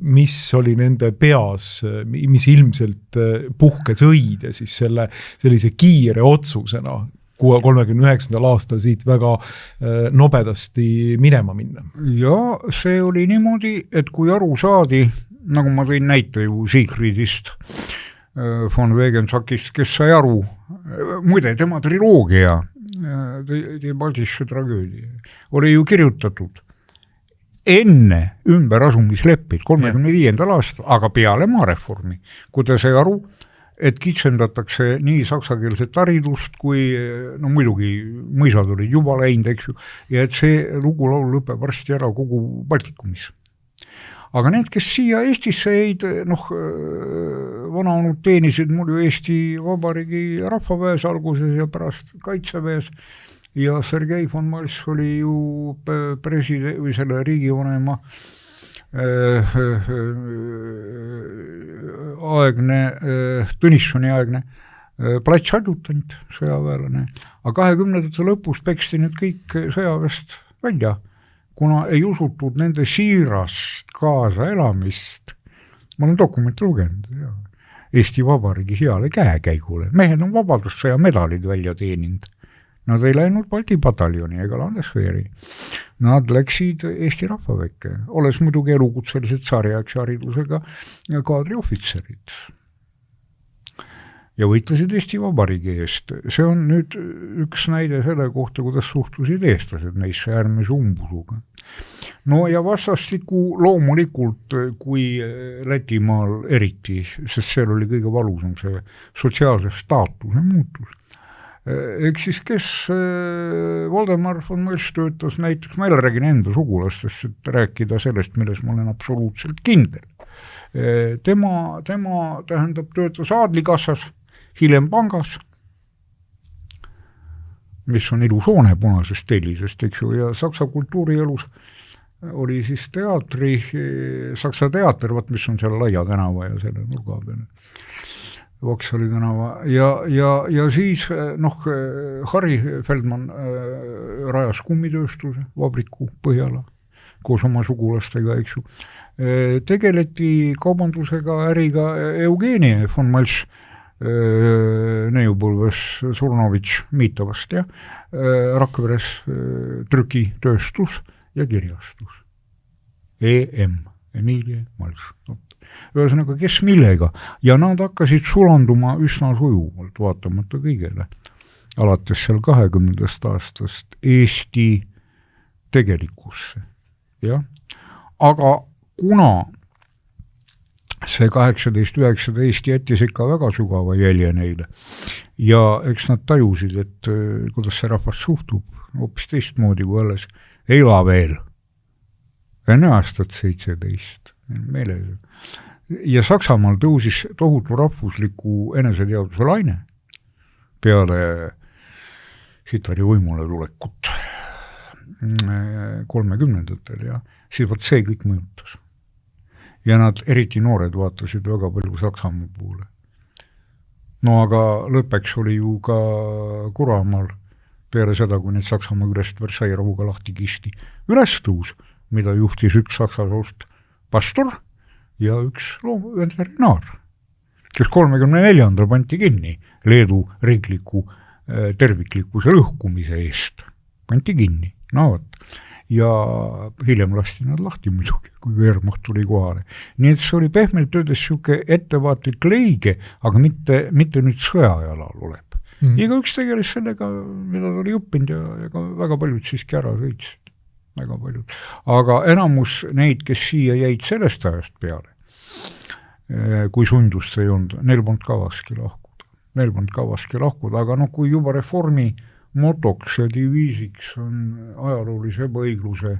mis oli nende peas, mis ilmselt puhkes õide siis sellise kiire otsusena 39. aastal siit väga nobedasti minema minna. Ja see oli niimoodi, et kui aru saadi, nagu ma tõin näite ju Siegfriedist, von Wegensakist, kes sai aru, muide tema triloogia, Die Baltische Tragöödia, oli ju kirjutatud enne ümberasumisleppeid 35. aastal, aga peale maareformi, kui ta sai aru, et kitsendatakse nii saksakeelset haridust kui, muidugi mõisad olid juba läinud, eks ju, ja et see lugulaul lõpeb varsti ära kogu Baltikumis. aga need, kes siia Eestisse jäid, vanaonud teenisid mul ju Eesti Vabariigi rahvaväes alguses ja pärast kaitseväes ja Sergei von Mals oli ju president või selle riigivanema aegne, Tõnissoni aegne platsadjutant, sõjaväelane, aga 20. lõpus peksti need kõik sõjaväest välja, kuna ei usutud nende siirast kaasaelamist. Ma olen dokumente lugenud Eesti Vabariigi heale käekäigule. Mehed on vabadussõja medalid välja teeninud. Nad ei läinud Balti pataljoni ega Landesveeri. Nad läksid Eesti rahvaväkke, olles muidugi elukutselised sarjaks haridusega kaadriohvitserid. Ja võitlesid Eesti Vabariigi eest. See on nüüd üks näide selle kohta, kuidas suhtlusid eestlased neisse äärmise umbusuga. No ja vastastiku loomulikult, kui Lätimaal eriti, sest seal oli kõige valusam see sotsiaalse staatuse muutus. Eks siis, kes Voldemar von Mals töötas näiteks, ma jälle räägin enda sugulastest, et rääkida sellest, milles ma olen absoluutselt kindel. Tema tähendab töötas Aadlikassas, hiljem pangas, mis on ilus hoone punasest tellisest, eks ju, ja Saksa kultuurielus oli siis teatri, Saksa teater, mis on seal Laia tänava ja selle nurga peal. Vaksali tänava ja siis Harri Feldman rajas kummitööstuse vabriku Põhjala koos oma sugulastega, eks ju. Tegeleti kaubandusega, äriga Eugenie von Mals neiupõlves Surnovitš Miitavast ja Rakveres trükitööstus ja kirjastus. EM, Emilie Mals. Ühesõnaga, kes millega, ja nad hakkasid sulanduma üsna sujuvalt, vaatamata kõigele, alates seal 20. aastast Eesti tegelikusse. Ja? Aga kuna see 18-19 jättis ikka väga sügava jälje neile ja eks nad tajusid, et kuidas see rahvas suhtub hoopis teistmoodi kui alles ei ela veel enne aastat 17 meeles. Ja Saksamaal tõusis tohutu rahvusliku eneseteaduse laine peale Hitleri võimule tulekut 30-ndatel ja siis võt see kõik mõjutas. Ja nad, eriti noored, vaatasid väga palju Saksamaa poole. No aga lõpeks oli ju ka Kuramaal peale seda, kui need Saksamaa ülest Versailles rahuga lahti kisti ülestõus, mida juhtis üks saksa soost pastor ja üks veterinaar, kes 34. Panti kinni Leedu riikliku terviklikkuse lõhkumise eest. Panti kinni, no võt. Ja hiljem lasti nad lahti muidugi, kui Wehrmacht tuli kohale. Nii et see oli pehmelt öeldes siuke ettevaatlik leige, aga mitte nüüd sõjajalal oleb. Iga üks tegeles sellega, mida ta oli õppinud ja väga paljud siiski ära sõitsid. Väga paljud. Aga enamus neid, kes siia jäid sellest ajast peale, kui sundust ei olnud, neil polnud kavaski lahkuda. Aga kui juba reformi motoks ja diviisiks on ajaloolise ebaõigluse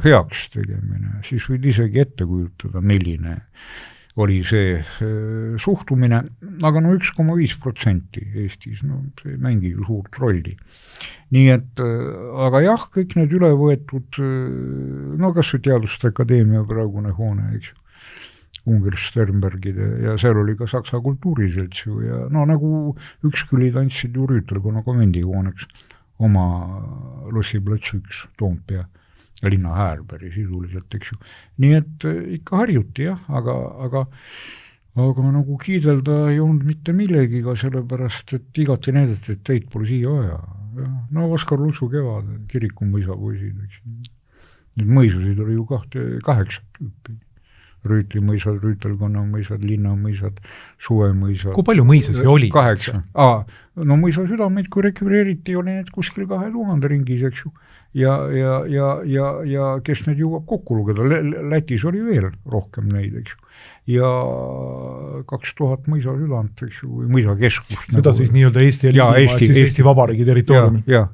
heaks tegemine, siis võid isegi ette kujutada, milline oli see suhtumine, aga 1,5% Eestis, see ei mängi ju suurt rolli. Nii et, aga jah, kõik need üle võetud, kas või Teaduste Akadeemia praegune hoone, eks ju, Ungers Sternbergide ja seal oli ka Saksa kultuuriselts ju ja nagu ükskõlid andsid ju Rüütelkonna komendihooneks oma Lossiplats 1 Toompea linna häärpäri sisuliselt, eks ju. Nii et ikka harjuti jah, aga nagu kiidelda ei olnud mitte millegiga, sellepärast, et igati näidati, et teid pole siia vaja. No Oskar Lutsu kevad, kiriku mõisa poisid, eks. Nüüd mõisusid oli ju 8 tüüpi. Rüütlimõisad, Rüütelkonna mõisad, Linnamõisad, Suvemõisad. Kui palju mõisasi oli? 8. No mõisasüdameid, kui rekvireeriti, oli need kuskil 2000 ringis, eks ju. Ja kes need jõuab kokku lugeda? Lätis oli veel rohkem neid, eks ju. Ja 2000 mõisasüdant, eks ju, või mõisakeskust. Seda siis nii-öelda Eesti ja Liivimaa, siis Eesti Vabariigi territooriumil. Ja.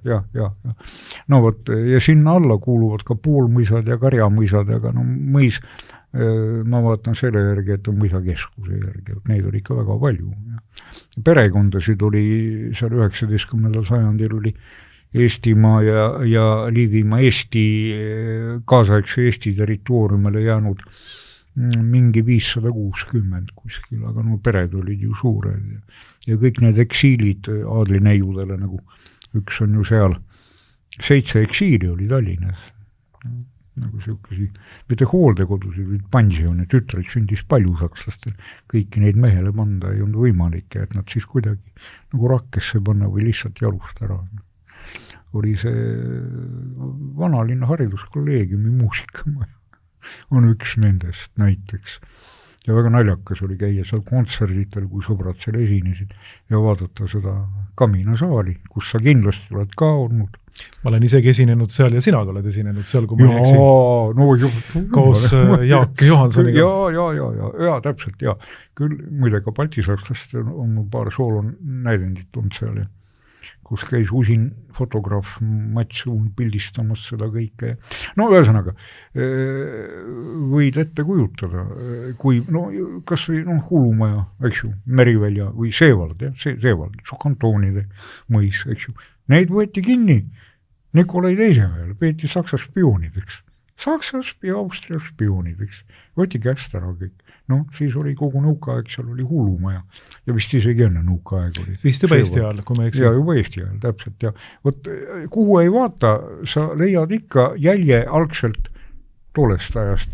No vot, ja sinna alla kuuluvad ka poolmõisad ja karjamõisad, aga no mõis, ma vaatan selle järgi, et on mõisakeskuse järgi, et neid oli ikka väga palju. Perekondasid oli seal 19. sajandil oli Eestimaa ja Liivimaa Eesti, kaasaegse Eesti territooriumile jäänud mingi 560 kuskil, aga no pered olid ju suured ja kõik need eksiilid aadlineiudele, nagu üks on ju seal, 7 eksiili oli Tallinnas, nagu siukesi, mitte hooldekodusid, vaid pansione, tütreid sündis palju sakslastel, kõiki neid mehele panda ei olnud võimalik ja et nad siis kuidagi nagu rakkesse panna või lihtsalt jalust ära. Oli see vanalinna hariduskolleegiumi muusikamaja, on üks nendest näiteks. Ja väga naljakas oli käia seal kontserditel, kui sõbrad seal esinesid ja vaadata seda Kaminasaali, kus sa kindlasti oled ka olnud. Ma olen isegi esinenud seal ja sina oled esinenud seal, kui ma ei eksi. Koos Jaak Johansoniga. Ja, täpselt, ja. Küll muide ka baltisakslast on paar soolon näidendit olnud seal, kus käis usin fotograaf Mats Uun pildistamas seda kõike. No ühesõnaga, võid ette kujutada, kui kas või Hulumaja, eks ju, Merivälja või Seevald, Seevald, kantoonide mõis, eks ju. Neid võeti kinni Nikolai teise ajal, peeti Saksa spioonideks. Saksas ja Austria spioonideks. Võeti käest ära kõik. No, siis oli kogu nõukaaeg, seal oli Hulumaja. Ja vist isegi enne nõukaaeg oli. Vist juba Eesti ajal, kui ma eksin. Ja juba Eesti ajal, täpselt. Ja võt, kuhu ei vaata, sa leiad ikka jälje algselt toolest ajast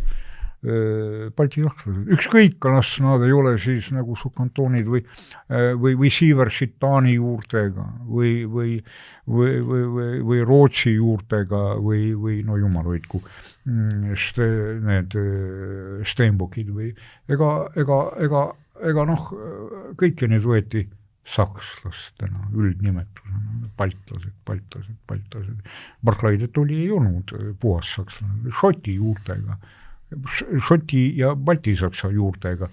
Balti sakslased. Ükskõik, kas nad ei ole siis nagu sukantoonid või Siiversid Taani juurtega või Rootsi juurtega või no jumal hoidku need Steinbockid või ega kõiki need võeti sakslastena, üldnimetusena, baltlased. Barclaydet ei olnud puhas sakslane, šoti juurtega. Šoti ja baltisaksa juurtega.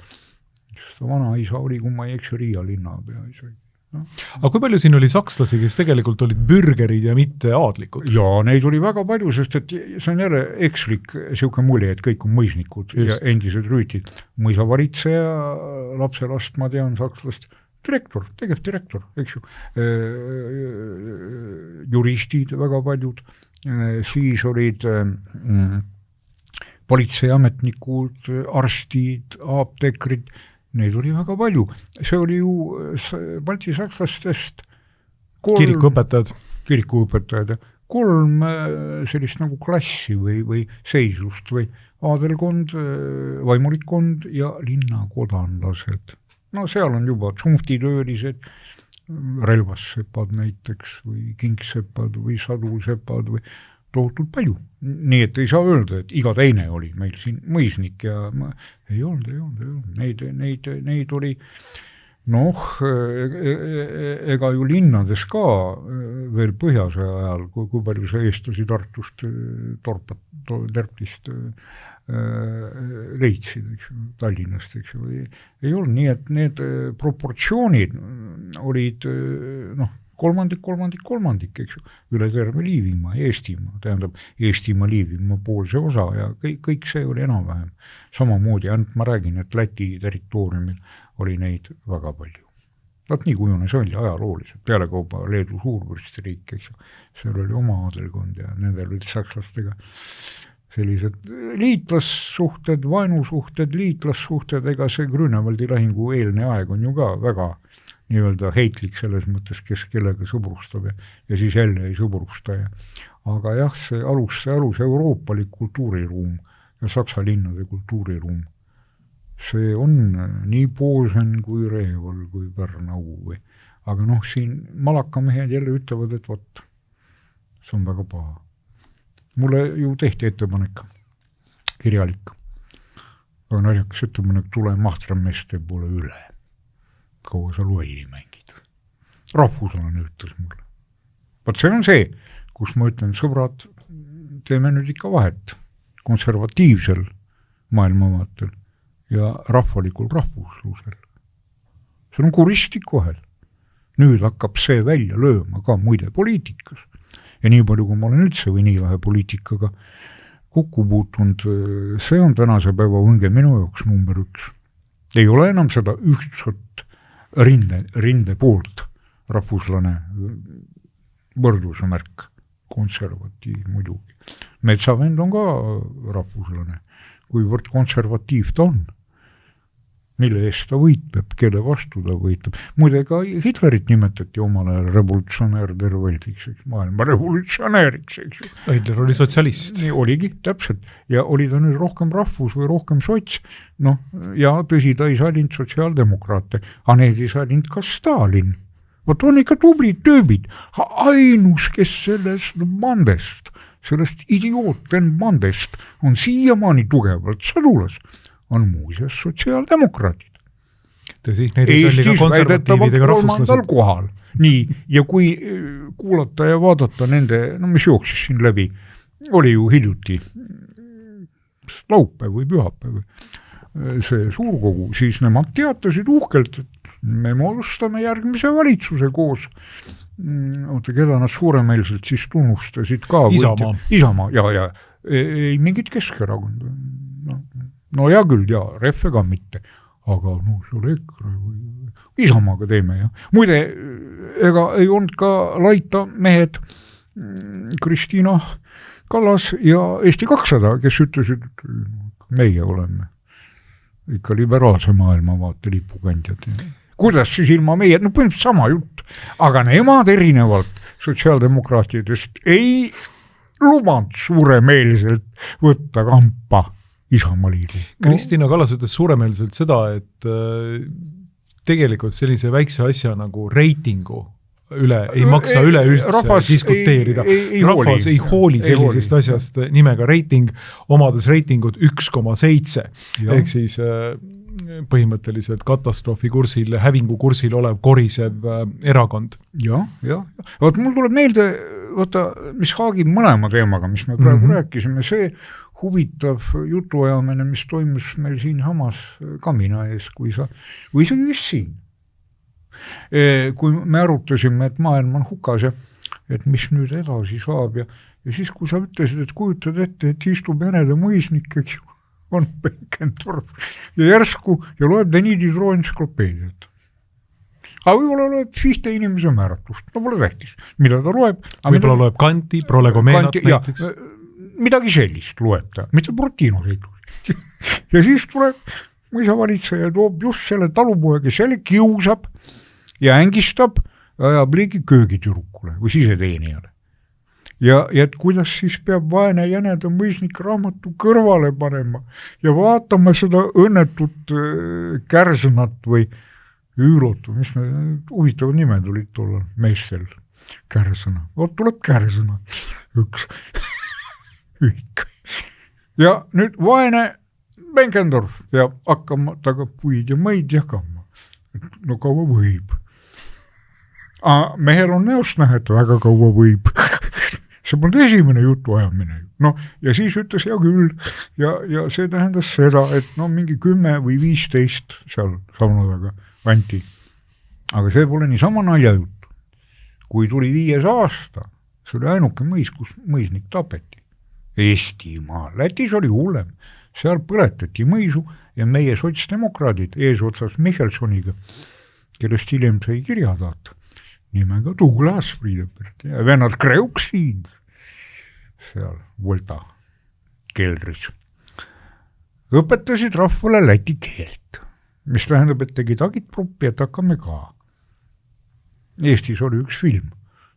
Vana isa oli, kui ma ei eks Riia linnapea isegi. No. Aga kui palju siin oli sakslasi, kes tegelikult olid bürgerid ja mitte aadlikud? Ja, neid oli väga palju, sest et see on jälle ekslik siuke mulje, et kõik on mõisnikud ja endised rüütid. Mõisavaritseja, lapselast, ma tean sakslast, direktor, tegevdirektor, eks ju. Juristid väga paljud, siis olid politseiametnikud, arstid, apteekrid, neid oli väga palju. See oli ju Balti sakslastest kirikuõpetajad, 3 sellist nagu klassi või seislust või aadelkond, vaimulikkond ja linnakodanlased. No seal on juba tsunftitöölised, relvassepad näiteks või kingsepad või sadulsepad või tohutult palju. Nii et ei saa öelda, et iga teine oli meil siin mõisnik ja ei olnud. Neid oli ega ju linnades ka veel põhjasõja ajal, kui palju see eestlasi Tartust, Terptist leidsid, eks ju, Tallinnast, eks ju. Ei olnud nii, et need proportsioonid olid kolmandik, eks ju, üle terve Liivimaa, Eestimaa, tähendab Eestimaa, Liivimaa poolse osa ja kõik see oli enam-vähem samamoodi, ainult ma räägin, et Läti territooriumil oli neid väga palju. Vaat nii kujunes oli ajalooliselt, pealekauba Leedu suurvürstiriik, eks ju, seal oli oma aadelkond ja nendel olid sakslastega sellised liitlassuhted, vaenusuhted, liitlassuhted, ega see Grünewaldi lahingu eelne aeg on ju ka väga nii-öelda heitlik selles mõttes, kes kellega sõbrustab ja siis jälle ei sõbrusta. Aga jah, see alus euroopalik kultuuriruum ja Saksa linnade kultuuriruum, see on nii Posen kui Reval kui Pärnau. Aga siin malakamehed jälle ütlevad, et vot, see on väga paha. Mulle ju tehti ettepanek, kirjalik, aga naljakas ettepanek, tule Mahtrammeeste poole üle. Kaua sa lolli mängid. Rahvuslane ütles mulle. Vaat see on see, kus ma ütlen, sõbrad, teeme nüüd ikka vahet konservatiivsel maailmavaatel ja rahvalikul rahvuslusel. See on kuristik vahel. Nüüd hakkab see välja lööma ka muide poliitikas. Ja nii palju, kui ma olen üldse või nii vähe poliitikaga kokku puutunud, see on tänase päeva õnge minu jaoks number 1. Ei ole enam seda ühtsat rinde poolt rahvuslane võrdluse märk, konservatiiv muidugi. Metsavend on ka rahvuslane, kuivõrd konservatiiv ta on. Mille eest ta võitleb, kelle vastu ta võitleb. Muide ka Hitlerit nimetati omal ajal revolutsionäär terveldiks, maailma revolutsionääriks. Hitler oli sotsialist. Nii oligi, täpselt. Ja oli ta nüüd rohkem rahvus või rohkem sots. No, ja tõsi, ta ei saadinud sotsiaaldemokraate, aga need ei saadinud ka Stalin. Vot on ikka tublid tööbid. Ainus, kes sellest bandest, sellest idiooten bandest on siiamaani tugevalt sõdulas, on muuseas sotsiaaldemokraatid. Tõsi, neid ei salli ka konservatiivid ega rahvuslased. Kohal. Nii, ja kui kuulata ja vaadata nende, no mis jooksis siin läbi, oli ju hiljuti laupäev või pühapäev see suurkogu, siis nemad teatasid uhkelt, et me moodustame järgmise valitsuse koos. Oota, keda nad suuremeelselt siis tunnustasid ka. Isamaa, ja ei mingit Keskerakond. No hea küll, ja Reffe ka mitte, aga no see oli EKRE või Isamaaga teeme, ja. Muide, ega ei olnud ka laita mehed Kristiina Kallas ja Eesti 200, kes ütlesid, et meie oleme ikka liberaalse maailmavaate lipukandjad. Kuidas siis ilma meie, no põhimõtteliselt sama jutt, aga nemad erinevalt sotsiaaldemokraatidest ei lubanud suuremeelselt võtta kampa Isamaliidu. Kristiina Kallas ütles suuremeelselt seda, et tegelikult sellise väikse asja nagu reitingu üle ei maksa üleüldse diskuteerida. Rahvas ei hooli sellisest asjast nimega reiting, omades reitingut 1,7. Ehk siis põhimõtteliselt katastroofikursil, hävingukursil olev korisev erakond. Ja. Vaat mul tuleb meelde, mis haagib mõlema teemaga, mis me praegu rääkisime, see huvitav jutuajamine, mis toimus meil siin Hamas kamina ees, või see just siin. Kui me arutasime, et maailm on hukas ja et mis nüüd edasi saab ja siis, kui sa ütlesid, et kujutad ette, et istub Enede mõisnik, eks ju, on Benkendorf ja järsku ja loeb Denididro ensklopeediat. Aga võib-olla loeb 5 inimese määratust, no pole tähtis, mida ta loeb. Võib-olla loeb Kanti, prolegomenat näiteks. Midagi sellist loeb ta, mitte Brutino seiklus. Ja siis tuleb mõisavalitseja toob just selle talupoja, kes selle kiusab ja ängistab ja pliigi köögitürukule või siseteenijale. Ja et kuidas siis peab vaene jäneda mõisnik raamatu kõrvale panema ja vaatama seda õnnetut Kärsõnat või Üürotu, mis need huvitavad nimed olid tollal meestel. Kärsõna, tuleb Kärsõna, üks. Ja nüüd vaene Benkendorf peab hakkama taga puid ja maid jagama. No kaua võib. Mehel on näost näha, et väga kaua võib. See polnud esimene jutu ajamine. No, ja siis ütles ja küll. Ja see tähendas seda, et no mingi 10 või 15 seal saunadaga anti. Aga see pole niisama naljajutt. Kui tuli 5 aasta, see oli ainuke mõis, kus mõisnik tapeti. Eestimaa, Lätis oli hullem. Seal põletati mõisu ja meie sotsdemokraadid eesotsas Michelsoniga, kellest hiljem sai kirjataat nimega Douglas Friedebert ja vennad Kreuksid seal Volta keldris. Õpetasid rahvale läti keelt, mis tähendab, et tegid agitpruppi, et hakkame ka. Eestis oli üks film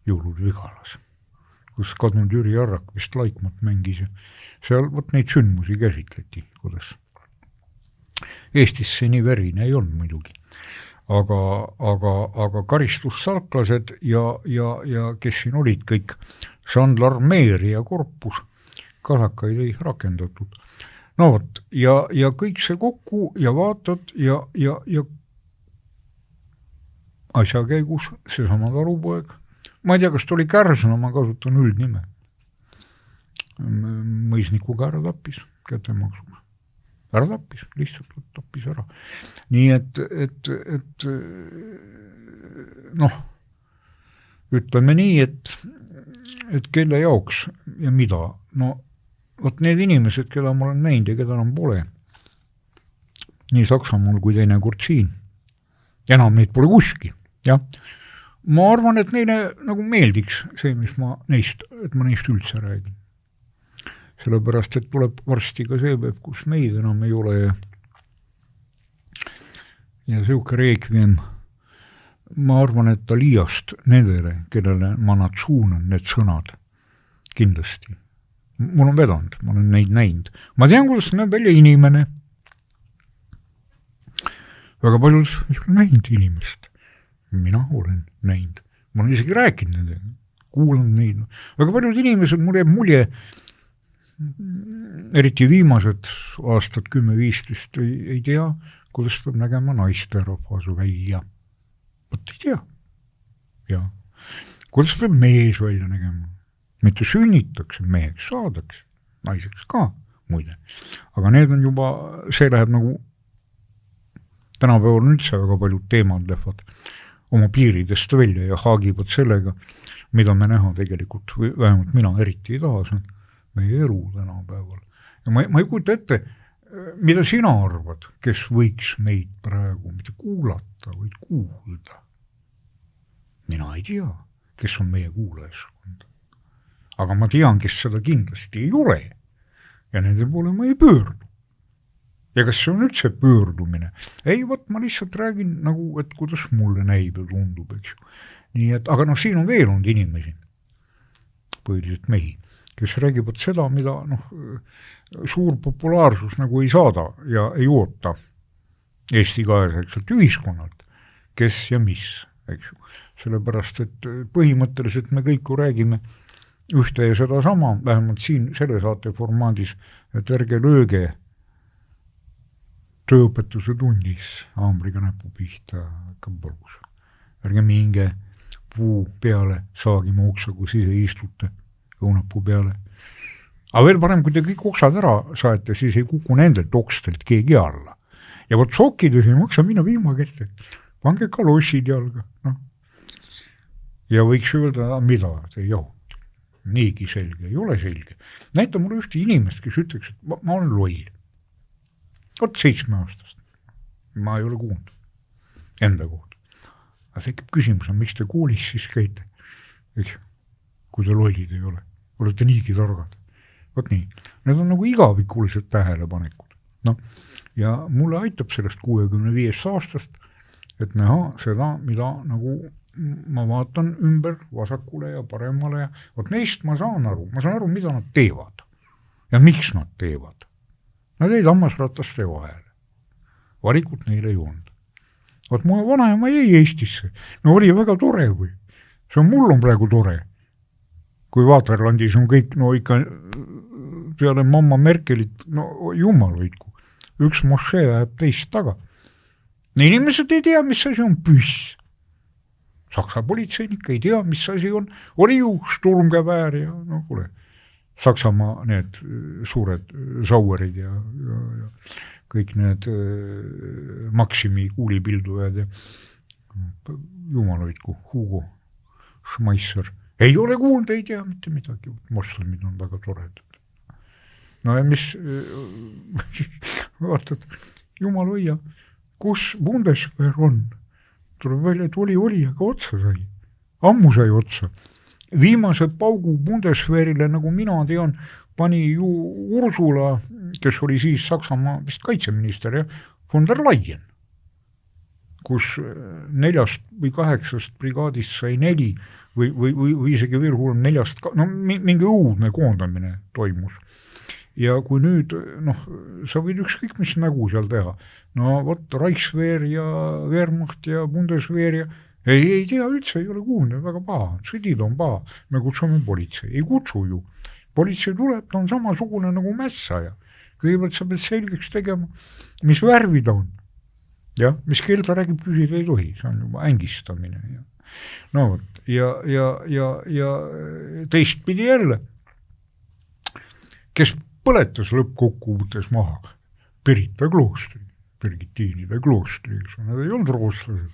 Jõulud Vigalas, kus kadunud Jüri Arrak vist Laikmat mängis ja seal neid sündmusi käsitleti, kuidas. Eestis see nii verine ei olnud muidugi, aga karistussalklased ja kes siin olid kõik, žandarmeeria korpus, kasakaid ei rakendatud. no vot, ja kõik see kokku ja vaatad ja asja käigus seesama talupoeg, ma ei tea, kas ta oli Kärsna, ma kasutan üldnime, mõisnikuga ära tappis kätemaksuga. Ära tappis, lihtsalt tappis ära. Nii et noh, ütleme nii, et kelle jaoks ja mida. No, vot need inimesed, keda ma olen näinud ja keda enam pole, nii Saksamaal kui teinekord siin, enam neid pole kuskil, jah. Ma arvan, et neile nagu meeldiks see, mis ma neist üldse räägin. Sellepärast, et tuleb varsti ka see päev, kus meid enam ei ole ja siuke reekviem, ma arvan, et ta liiast nendele, kellele ma nad suunan, need sõnad, kindlasti. Mul on vedanud, ma olen neid näinud. Ma tean, kuidas näeb välja inimene. Väga paljud ei ole näinud inimest. Mina olen näinud. Ma olen isegi rääkinud nendega, kuulan neid. Väga paljud inimesed, mul jääb mulje, eriti viimased aastad 10-15 ei tea, kuidas peab nägema naisterahvas välja. Võt ei tea. Ja. Kuidas peab mees välja nägema? Mitte sünnitakse, meheks saadakse, naiseks ka, muide. Aga need on juba, see läheb nagu, tänapäeval üldse väga paljud teemad lähevad oma piiridest välja ja haagivad sellega, mida me näha tegelikult, või vähemalt mina eriti ei taha, see on meie elu tänapäeval. Ja ma ei kujuta ette, mida sina arvad, kes võiks meid praegu mitte kuulata, vaid kuulda. Mina ei tea, kes on meie kuulajaskond. Aga ma tean, kes seda kindlasti ei ole. Ja nende poole ma ei pöördu. Ja kas see on üldse pöördumine? Ei, võt, ma lihtsalt räägin nagu, et kuidas mulle näib ja tundub, eks ju. Nii et, aga siin on veel olnud inimesi, põhiliselt mehi, kes räägivad seda, mida suur populaarsus nagu ei saada ja ei oota Eesti kaesaegselt ühiskonnalt, kes ja mis, eks ju. Sellepärast, et põhimõtteliselt me kõik räägime ühte ja seda sama, vähemalt siin selle saate formaadis, et ärge lööge tööõpetuse tunnis haamriga näpu pihta kõmbalgus. Ärge minge puu peale saagima oksa, kui ise istute õunapuu peale. Aga veel parem, kui te kõik oksad ära saete, siis ei kuku nendelt okstelt keegi alla. Ja võt sokides ei maksa minna viimakette. Pange kalossid jalga. No. Ja võiks öelda, mida te jahute. Niigi selge, ei ole selge. Näita mulle ühte inimest, kes ütleks, et ma olen loll. Vot 7 aastast. Ma ei ole kuulnud enda kohta. Aga see küsimus on, miks te koolis siis käite, kui te lollid ei ole. Olete niigi targad. Vot nii. Need on nagu igavikulised tähelepanekud. No. Ja mulle aitab sellest 65 aastast, et näha seda, mida nagu ma vaatan ümber vasakule ja paremale ja vot neist ma saan aru, mida nad teevad ja miks nad teevad. Nad ei hammasrataste vahele. Valikut neile ei olnud. Vot mu vanaema jäi Eestisse. No oli väga tore või. See on mul on praegu tore. Kui Vaterlandis on kõik, no ikka peale mamma Merkelit, no jumal hoidku. Üks mošee ajab teist taga. Inimesed ei tea, mis asi on püss. Saksa politseinik ei tea, mis asi on. Oli ju Sturmgewehr ja no kuule. Saksamaa need suured Sauerid ja kõik need Maximi kuulipildujad ja jumaloidku, Hugo Schmeisser. Ei ole kuulda, ei tea mitte midagi. Moslemid on väga toredad. No ja mis vaatad, jumal hoia, kus Bundeswehr on? Tuleb välja, et oli, aga otsa sai. Ammu sai otsa. Viimase paugu Bundeswehrile, nagu mina tean, pani ju Ursula, kes oli siis Saksamaa vist kaitseminister, ja von der Leyen, kus 4 või 8 brigaadist sai 4 või isegi veel hullem 4, no mingi õudne koondamine toimus. Ja kui nüüd, sa võid ükskõik mis nägu seal teha, no vot Reichswehr ja Wehrmacht ja Bundeswehr ja ei tea üldse, ei ole kuulnud, väga paha, sõdid on paha, me kutsume politsei, ei kutsu ju. Politsei tuleb, ta on samasugune nagu mässaja, kõigepealt sa pead selgeks tegema, mis värvi ta on. Jah, mis keel ta räägib, küsida ei tohi, see on juba ängistamine. No võt, ja teistpidi jälle, kes põletas lõppkokkuvõttes maha Pirita kloostri, Birgitiinide kloostri, nad ei olnud rooslased.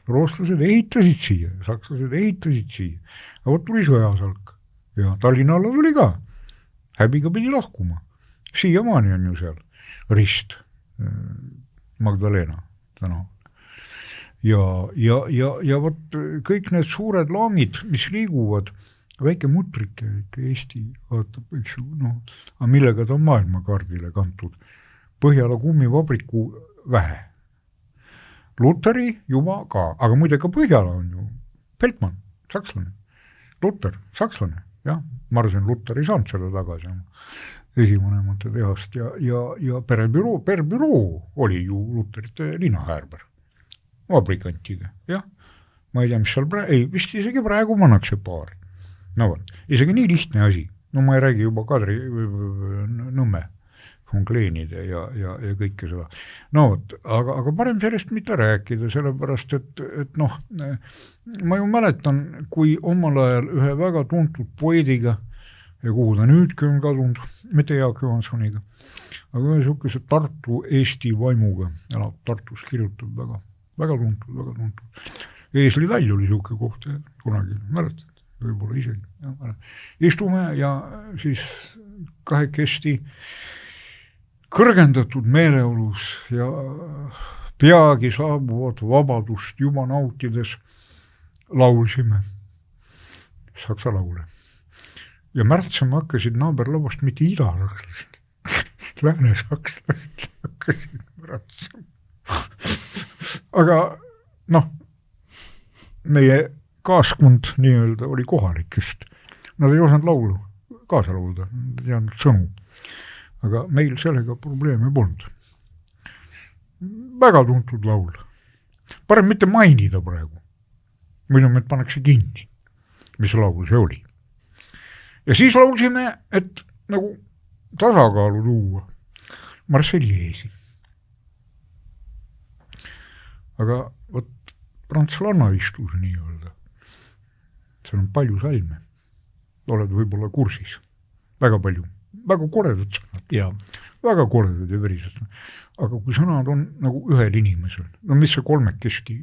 Rooslased ehitasid siia, sakslased ehitasid siia. Aga võt tuli sõjasalk ja Tallinna alla tuli ka. Häbiga pidi lahkuma. Siiamaani on ju seal rist Magdalena täna. Ja võt kõik need suured laamid, mis liiguvad, väike mutrike, Eesti vaatab, eks ju, aga millega ta on maailmakaardile kantud. Põhjala kummivabriku vähe. Luteri juba ka, aga muide ka Põhjala on ju Peltmann, sakslane. Luter, sakslane, jah. Marsen Luter ei saanud seda tagasi esivanemate tehast ja perebüroo oli ju Luterite linnahäärber. Vabrikantiga, jah. Ma ei tea, mis seal vist isegi praegu mannakse paari. No võt, isegi nii lihtne asi. No ma ei räägi juba Kadri Nõmme funkleenide ja kõike seda. No võt, aga parem sellest mitte rääkida, sellepärast, et ma ju mäletan, kui omal ajal ühe väga tuntud poediga, ja kuhu ta nüüdki on kadunud, mitte Jaak Johansoniga, aga ühe sihukese Tartu Eesti vaimuga, elab Tartus, kirjutab väga tuntud. Eesli Tall oli sihuke koht, kunagi mäletad, võib-olla isegi. Istume ja siis kahekesti kõrgendatud meeleolus ja peagi saabuvat vabadust juba nautides laulsime saksa laule. Ja märtsema hakkasid naaberlavast mitte idasakslased, läänesakslased hakkasid märtsema. Aga meie kaaskond nii-öelda oli kohalikest. Nad ei osanud laulu kaasa laulda, nad ei teadnud sõnu. Aga meil sellega probleeme polnud. Väga tuntud laul. Parem mitte mainida praegu. Muidu meid pannakse kinni, mis laul see oli. Ja siis laulsime, et nagu tasakaalu tuua Marseillaisi. Aga võt prantslanna istus nii-öelda. Seal on palju salme. Oled võib-olla kursis. Väga palju. Väga koredad sõnad. Ja. Väga koredad ja verised. Aga kui sõnad on nagu ühel inimesel, mis see kolmekesti,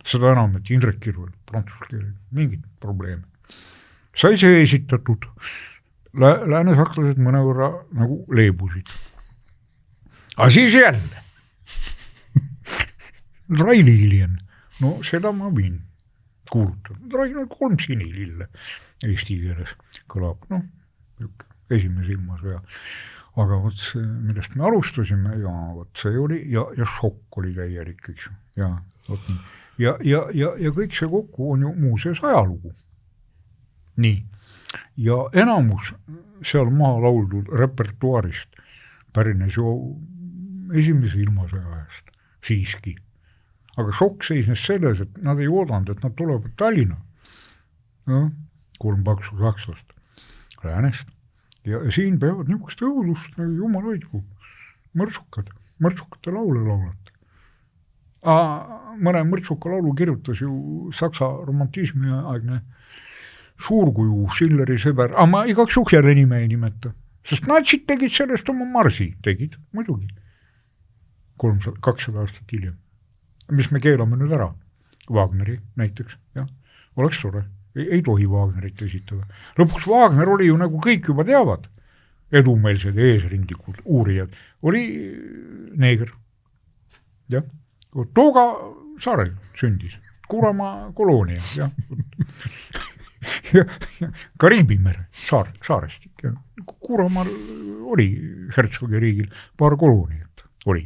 seda enam, et Indrek Kirvel, prantsuse keele, mingid probleeme. Sai see esitatud. Läänesakslased mõnevõrra nagu leebusid. Aga siis jälle. Raililien. No seda ma võin kuulutada. Rail on 3 sinilille eesti keeles kõlab. Esimese ilmasõja. Aga võt see, millest me alustasime, ja võt see oli, ja šokk oli täielik, eks ju. Ja kõik see kokku on ju muuseas ajalugu. Nii. Ja enamus seal maha lauldud repertuaarist pärines ju esimese ilmasõja ajast siiski. Aga šokk seisnes selles, et nad ei oodanud, et nad tulevad Tallinna. 3 paksu sakslast läänest. Ja siin peavad niisugust õudust, jumal hoidku, mõrtsukate laule laulata. Mõne mõrtsuka laulu kirjutas ju saksa romantismi aegne suurkuju Schilleri sõber, ma igaks juks jälle nime ei nimeta, sest natsid tegid sellest oma marsi, tegid, muidugi, 200 aastat hiljem. Mis me keelame nüüd ära? Wagneri näiteks, jah, oleks tore. Ei tohi Wagnerit esitada. Lõpuks Wagner oli ju nagu kõik juba teavad, edumeelsed eesrindikud, uurijad, oli neeger. Jah. Tooga saarel sündis, Kuuramaa koloonia, jah. Kariibi mere, saarestik. Kuuramaal oli Hertsogi riigil paar kolooniat, oli.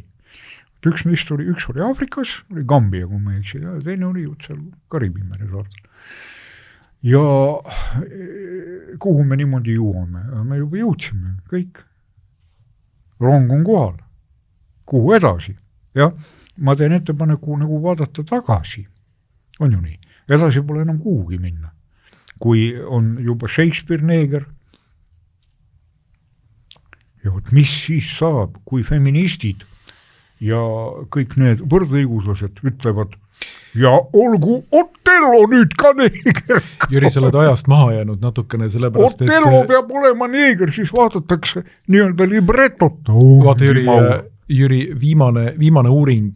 Üks oli Aafrikas, oli Gambia, kui ma eksi, ja teine oli seal Kariibi mere saartel. Ja kuhu me niimoodi jõuame? Me juba jõudsime, kõik. Rong on kohal. Kuhu edasi? Ja ma teen ettepaneku nagu vaadata tagasi. On ju nii? Edasi pole enam kuhugi minna. Kui on juba Shakespeare neeger ja vot mis siis saab, kui feministid ja kõik need võrdõiguslased ütlevad ja olgu Otello nüüd ka neeger. Jüri, sa oled ajast maha jäänud natukene, sellepärast, Otello peab olema neeger, siis vaadatakse nii-öelda libretota. Vaata, Jüri, viimane uuring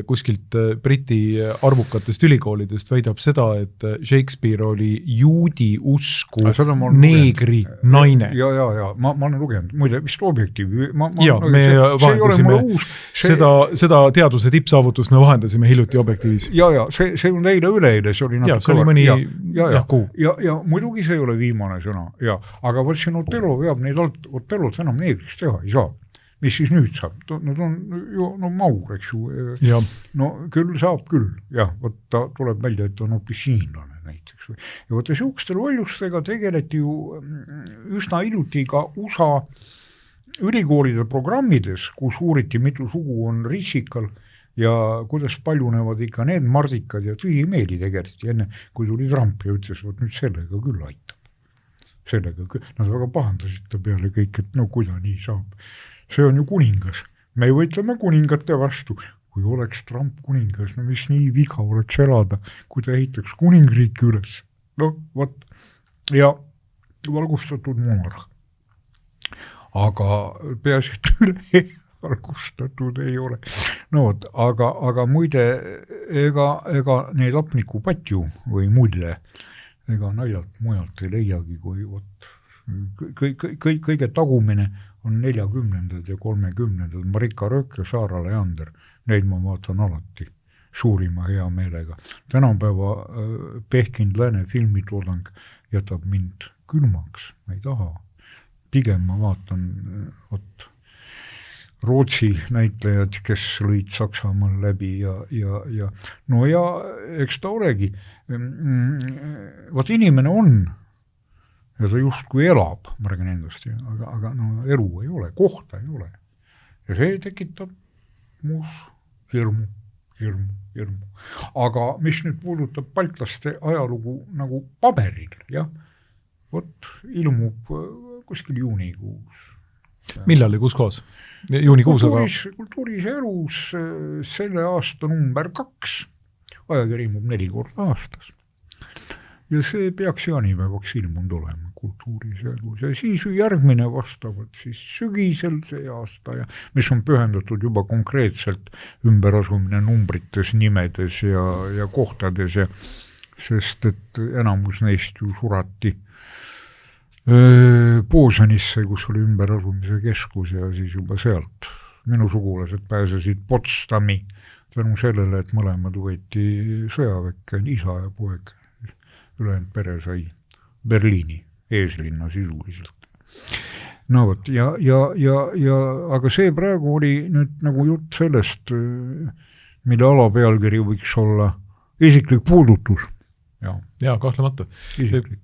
kuskilt Briti arvukatest ülikoolidest väidab seda, et Shakespeare oli juudi usku neegri naine. Ja, ma olen lugenud, muide, vist Objektiivi. Me vahendasime seda teaduse tippsaavutust, me vahendasime hiljuti Objektiivis. Ja, see on üleeile, see oli natuke. See oli mõni kuu. Ja muidugi see ei ole viimane sõna, aga võt siin Otello veab neid Otellot enam neegriks teha ei saa. Mis siis nüüd saab? Nad on ju maur, eks ju. No küll saab küll, vot ta tuleb välja, et on hoopis siinlane näiteks. Ja vot siukstel valjustega tegeleti ju üsna hiljuti ka USA ülikoolide programmides, kus uuriti, mitu sugu on rissikal ja kuidas paljunevad ikka need mardikad ja tühimeeli tegeleti enne, kui tuli Trump ja ütles, et nüüd sellega küll aitab. Nad väga pahandasid ta peale kõik, et no kuida nii saab. See on ju kuningas. Me võitleme kuningate vastu. Kui oleks Trump kuningas, no mis nii viga oleks elada, kui ta ehitaks kuningriiki üles. No, vot. Ja valgustatud monarh. Aga peaasi üle valgustatud ei ole. No vot, aga muide, ega neid lapniku patju või mulle, ega naljalt mujalt ei leiagi, kui vot kõige tagumine on 40. ja 30. Marika Röök ja Saara Leander. Neid ma vaatan alati suurima hea meelega. Tänapäeva pehkind lääne filmitoodang jätab mind külmaks. Ma ei taha. Pigem ma vaatan Rootsi näitlejad, kes lõid Saksamaal läbi ja no ja eks ta olegi. Vot inimene on ja ta just kui elab, ma räägin endast, aga no elu ei ole, kohta ei ole. Ja see tekitab muus hirmu. Aga mis nüüd puudutab baltlaste ajalugu nagu paberil, vot ilmub kuskil juunikuus. Millal ja kus koos? Juunikuus, Kultuuris elus selle aasta number 2. Ajakiri ilmub 4 korda aastas. Ja see peaks jaanipäevaks ilmunud olema kultuuris elus. Ja siis järgmine vastavalt siis sügisel see aasta, mis on pühendatud juba konkreetselt ümberasumine numbrites, nimedes ja kohtades, sest et enamus neist ju surati Poosonisse, kus oli ümberasumise keskus ja siis juba sealt. Minu sugulased pääsesid Potsdami tänu sellele, et mõlemad võeti sõjaväkke, isa ja poeg. Ülejäänud pere sai Berliini eeslinna sisuliselt. No vot, aga see praegu oli nüüd nagu jutt sellest, mille alapealkiri võiks olla isiklik puudutus. Ja kahtlemata. Isiklik.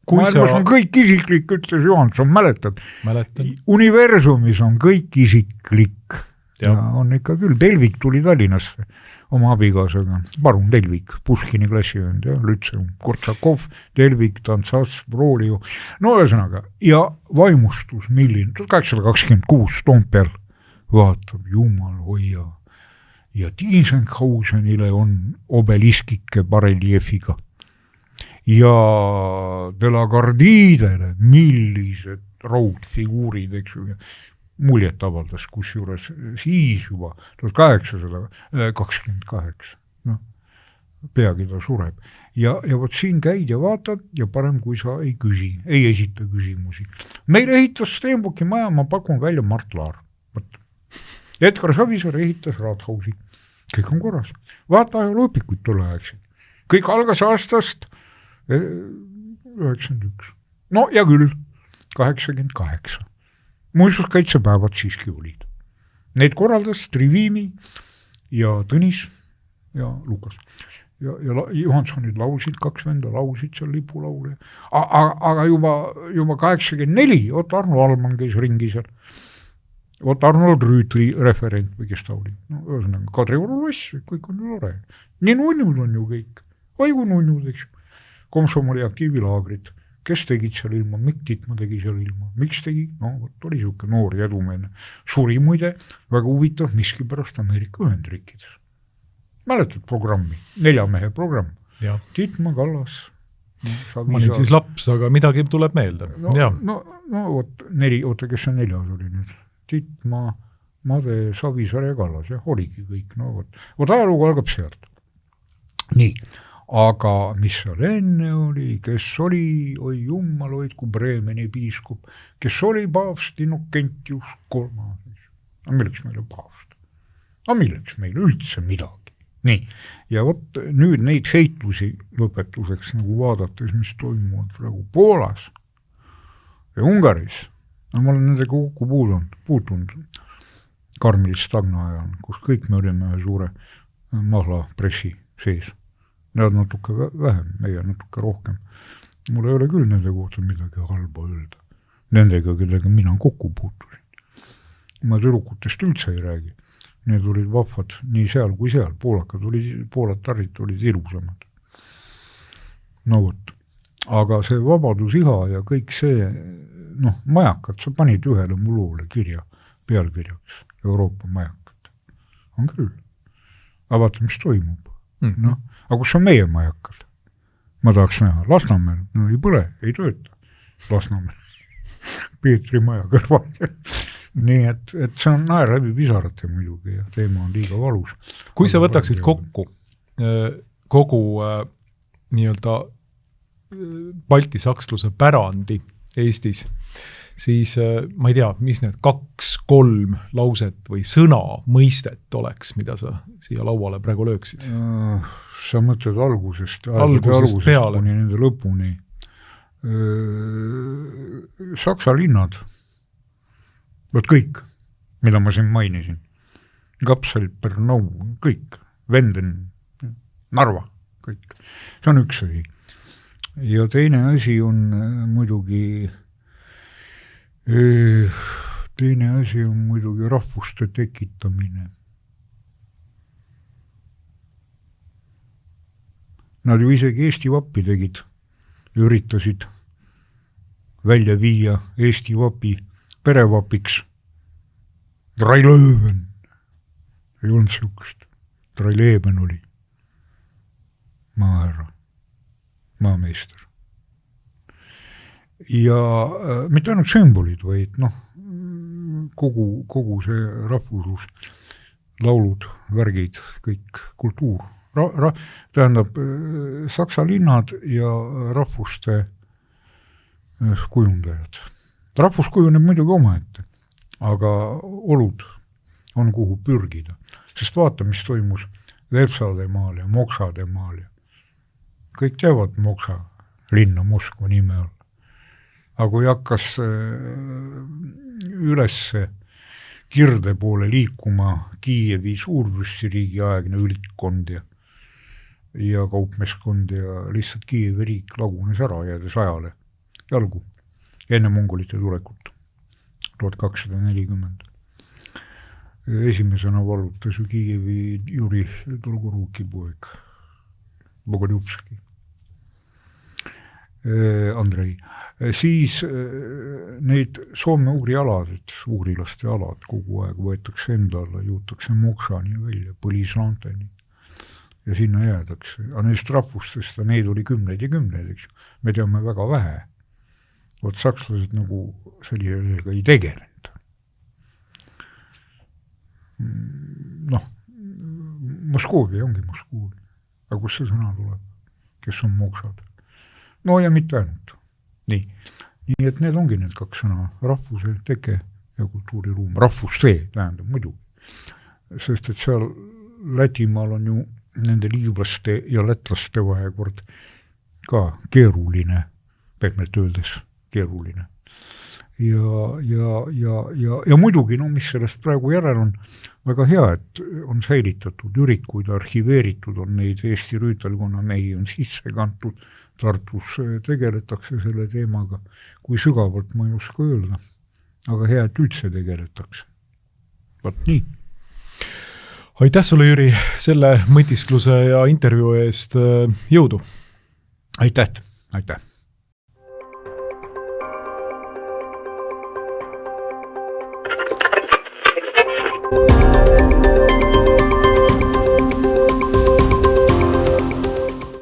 Maailmas on kõik isiklik, ütles Johansson, mäletad? Mäletan. Universumis on kõik isiklik. Ja on ikka küll. Delvik tuli Tallinnasse oma abikaasaga. Parun Delvik, Puškini klassivend, Lütseum, Kortsakov, Delvik, Tantsas, Broolio. No ühesõnaga, ja vaimustus milline, 1826 Toompeal vaatab, jumal hoia. Ja Tiesenhausenile on obeliskike bareljeefiga. Ja de la Gardidele millised raudfiguurid, eks ju, muljet avaldas, kus juures siis juba 1828. No, peagi ta sureb. Ja vot siin käid ja vaatad ja parem, kui sa ei esita küsimusi. Meil ehitas Stenbocki maja, ma pakun välja Mart Laar. Edgar Savisaar ehitas Rathausi. Kõik on korras. Vaata ajalooõpikuid tolle aegsid. Kõik algas aastast 91. No ja küll 88. Muistuskaitsepäevad siiski olid. Neid korraldas Trivimi ja Tõnis ja Lukas. Ja Johanssonid laulsid, 2 venda laulsid seal lipulaule. Aga juba 84, Arno Alman käis ringi seal. Arnold Rüütli referent või kes ta oli. No, ühesõnaga, Kadrioru loss, kõik on ju lore. Nii nunnud on ju kõik. Aigu nunnud, eks. Komsomoli aktiivilaagrid. kes tegid seal ilma, Mikk Titma tegi seal ilma, miks tegi, no võt oli siuke noor ja edumeelne. Suri muide, väga huvitav, miskipärast Ameerika Ühendriikides. Mäletad programmi, 4 mehe programm, Titma, Kallas. Ma olin siis laps, aga midagi tuleb meelde. No võt 4, oota, kes see 4 oli nüüd? Titma, Made, Savisaar ja Kallas, jah, oligi kõik, no võt ajalugu algab sealt. Nii. Aga mis seal enne oli, kes oli, oi jummal, hoidku Bremeni piiskop, kes oli paavst Innocentius III. Aga milleks meile paavst? Aga milleks meile üldse midagi? Nii, ja võt nüüd neid heitlusi lõpetuseks nagu vaadates, mis toimuvad praegu Poolas ja Ungaris. No, ma olen nendega kokku puutunud Karmel Stagna ajal, kus kõik me olime suure mahla pressi sees. Nad natuke vähem, meie natuke rohkem. Mul ei ole küll nende kohta midagi halba öelda. Nendega, kellega mina kokku puutusin. Ma tüdrukutest üldse ei räägi. Need olid vahvad nii seal kui seal. Poolatarid olid ilusamad. No võt. Aga see vabadusiha ja kõik see, majakad, sa panid ühele mu loole kirja, pealkirjaks, Euroopa majakad. On küll. Aga vaata, mis toimub. Aga kus on meie majakad? Ma tahaks näha. Lasnamäel, no ei põle, ei tööta. Lasnamäel. Peetri maja kõrval. Nii, et see on naer läbi pisarate muidugi ja teema on liiga valus. Kui sa võtaksid kokku kogu nii-öelda baltisaksluse pärandi Eestis, siis ma ei tea, mis need 2-3 lauset või sõna mõistet oleks, mida sa siia lauale praegu lööksid? Sa mõtled algusest peale. Kuni nende lõpuni. Saksa linnad, võt kõik, mida ma siin mainisin. Kapsel, Pernau, kõik. Venden, Narva, kõik. See on üks asi. Ja teine asi on muidugi rahvuste tekitamine. Nad ju isegi Eesti vappi tegid, üritasid välja viia Eesti vapi perevapiks. Trailöven. Ei olnud siukest. Traileben oli maaherra, maameister. Ja mitte ainult sümbolid, vaid kogu see rahvuslus, laulud, värgid, kõik kultuur. Tähendab, Saksa linnad ja rahvuste kujundajad. Rahvus kujuneb muidugi omaette, aga olud on kuhu pürgida. Sest vaata, mis toimus Vepsade maal ja Moksade maal. Kõik teavad Moksa linna Moskva nime all. Aga kui hakkas üles kirde poole liikuma Kiievi suurvürstiriigi aegne ülikkond ja kaupmeskond ja lihtsalt Kiievi riik lagunes ära jäädes ajale jalgu enne mongolite tulekut 1240. Esimesena vallutas ju Kiievi Juri Dolgoruki poeg Bogoljubski Andrei. Siis neid soome-ugri alasid, ugrilaste alad kogu aeg võetakse enda alla, juutakse Moksani välja, Põlislaanteni ja sinna jäädakse. Aga neist rahvustest, neid oli kümneid ja kümneid, eks. Me teame väga vähe. Vot sakslased nagu sellisega ei tegelenud. Moskoovi ongi Moskoovi. Aga kus see sõna tuleb? Kes on moksad? No ja mitte ainult. Nii, et need ongi need kaks sõna. Rahvuse teke ja kultuuriruum. Rahvussee tähendab muidugi. Sest et seal Lätimaal on ju nende liivlaste ja lätlaste vahekord ka keeruline, pehmelt öeldes keeruline. Ja muidugi, mis sellest praegu järel on väga hea, et on säilitatud ürikuid, arhiveeritud on neid Eesti rüütelkonna mehi on sisse kantud, Tartus tegeletakse selle teemaga, kui sügavalt ma ei oska öelda, aga hea, et üldse tegeletakse. Vaat nii. Aitäh sulle, Jüri, selle mõtiskluse ja intervjuu eest, jõudu! Aitäh!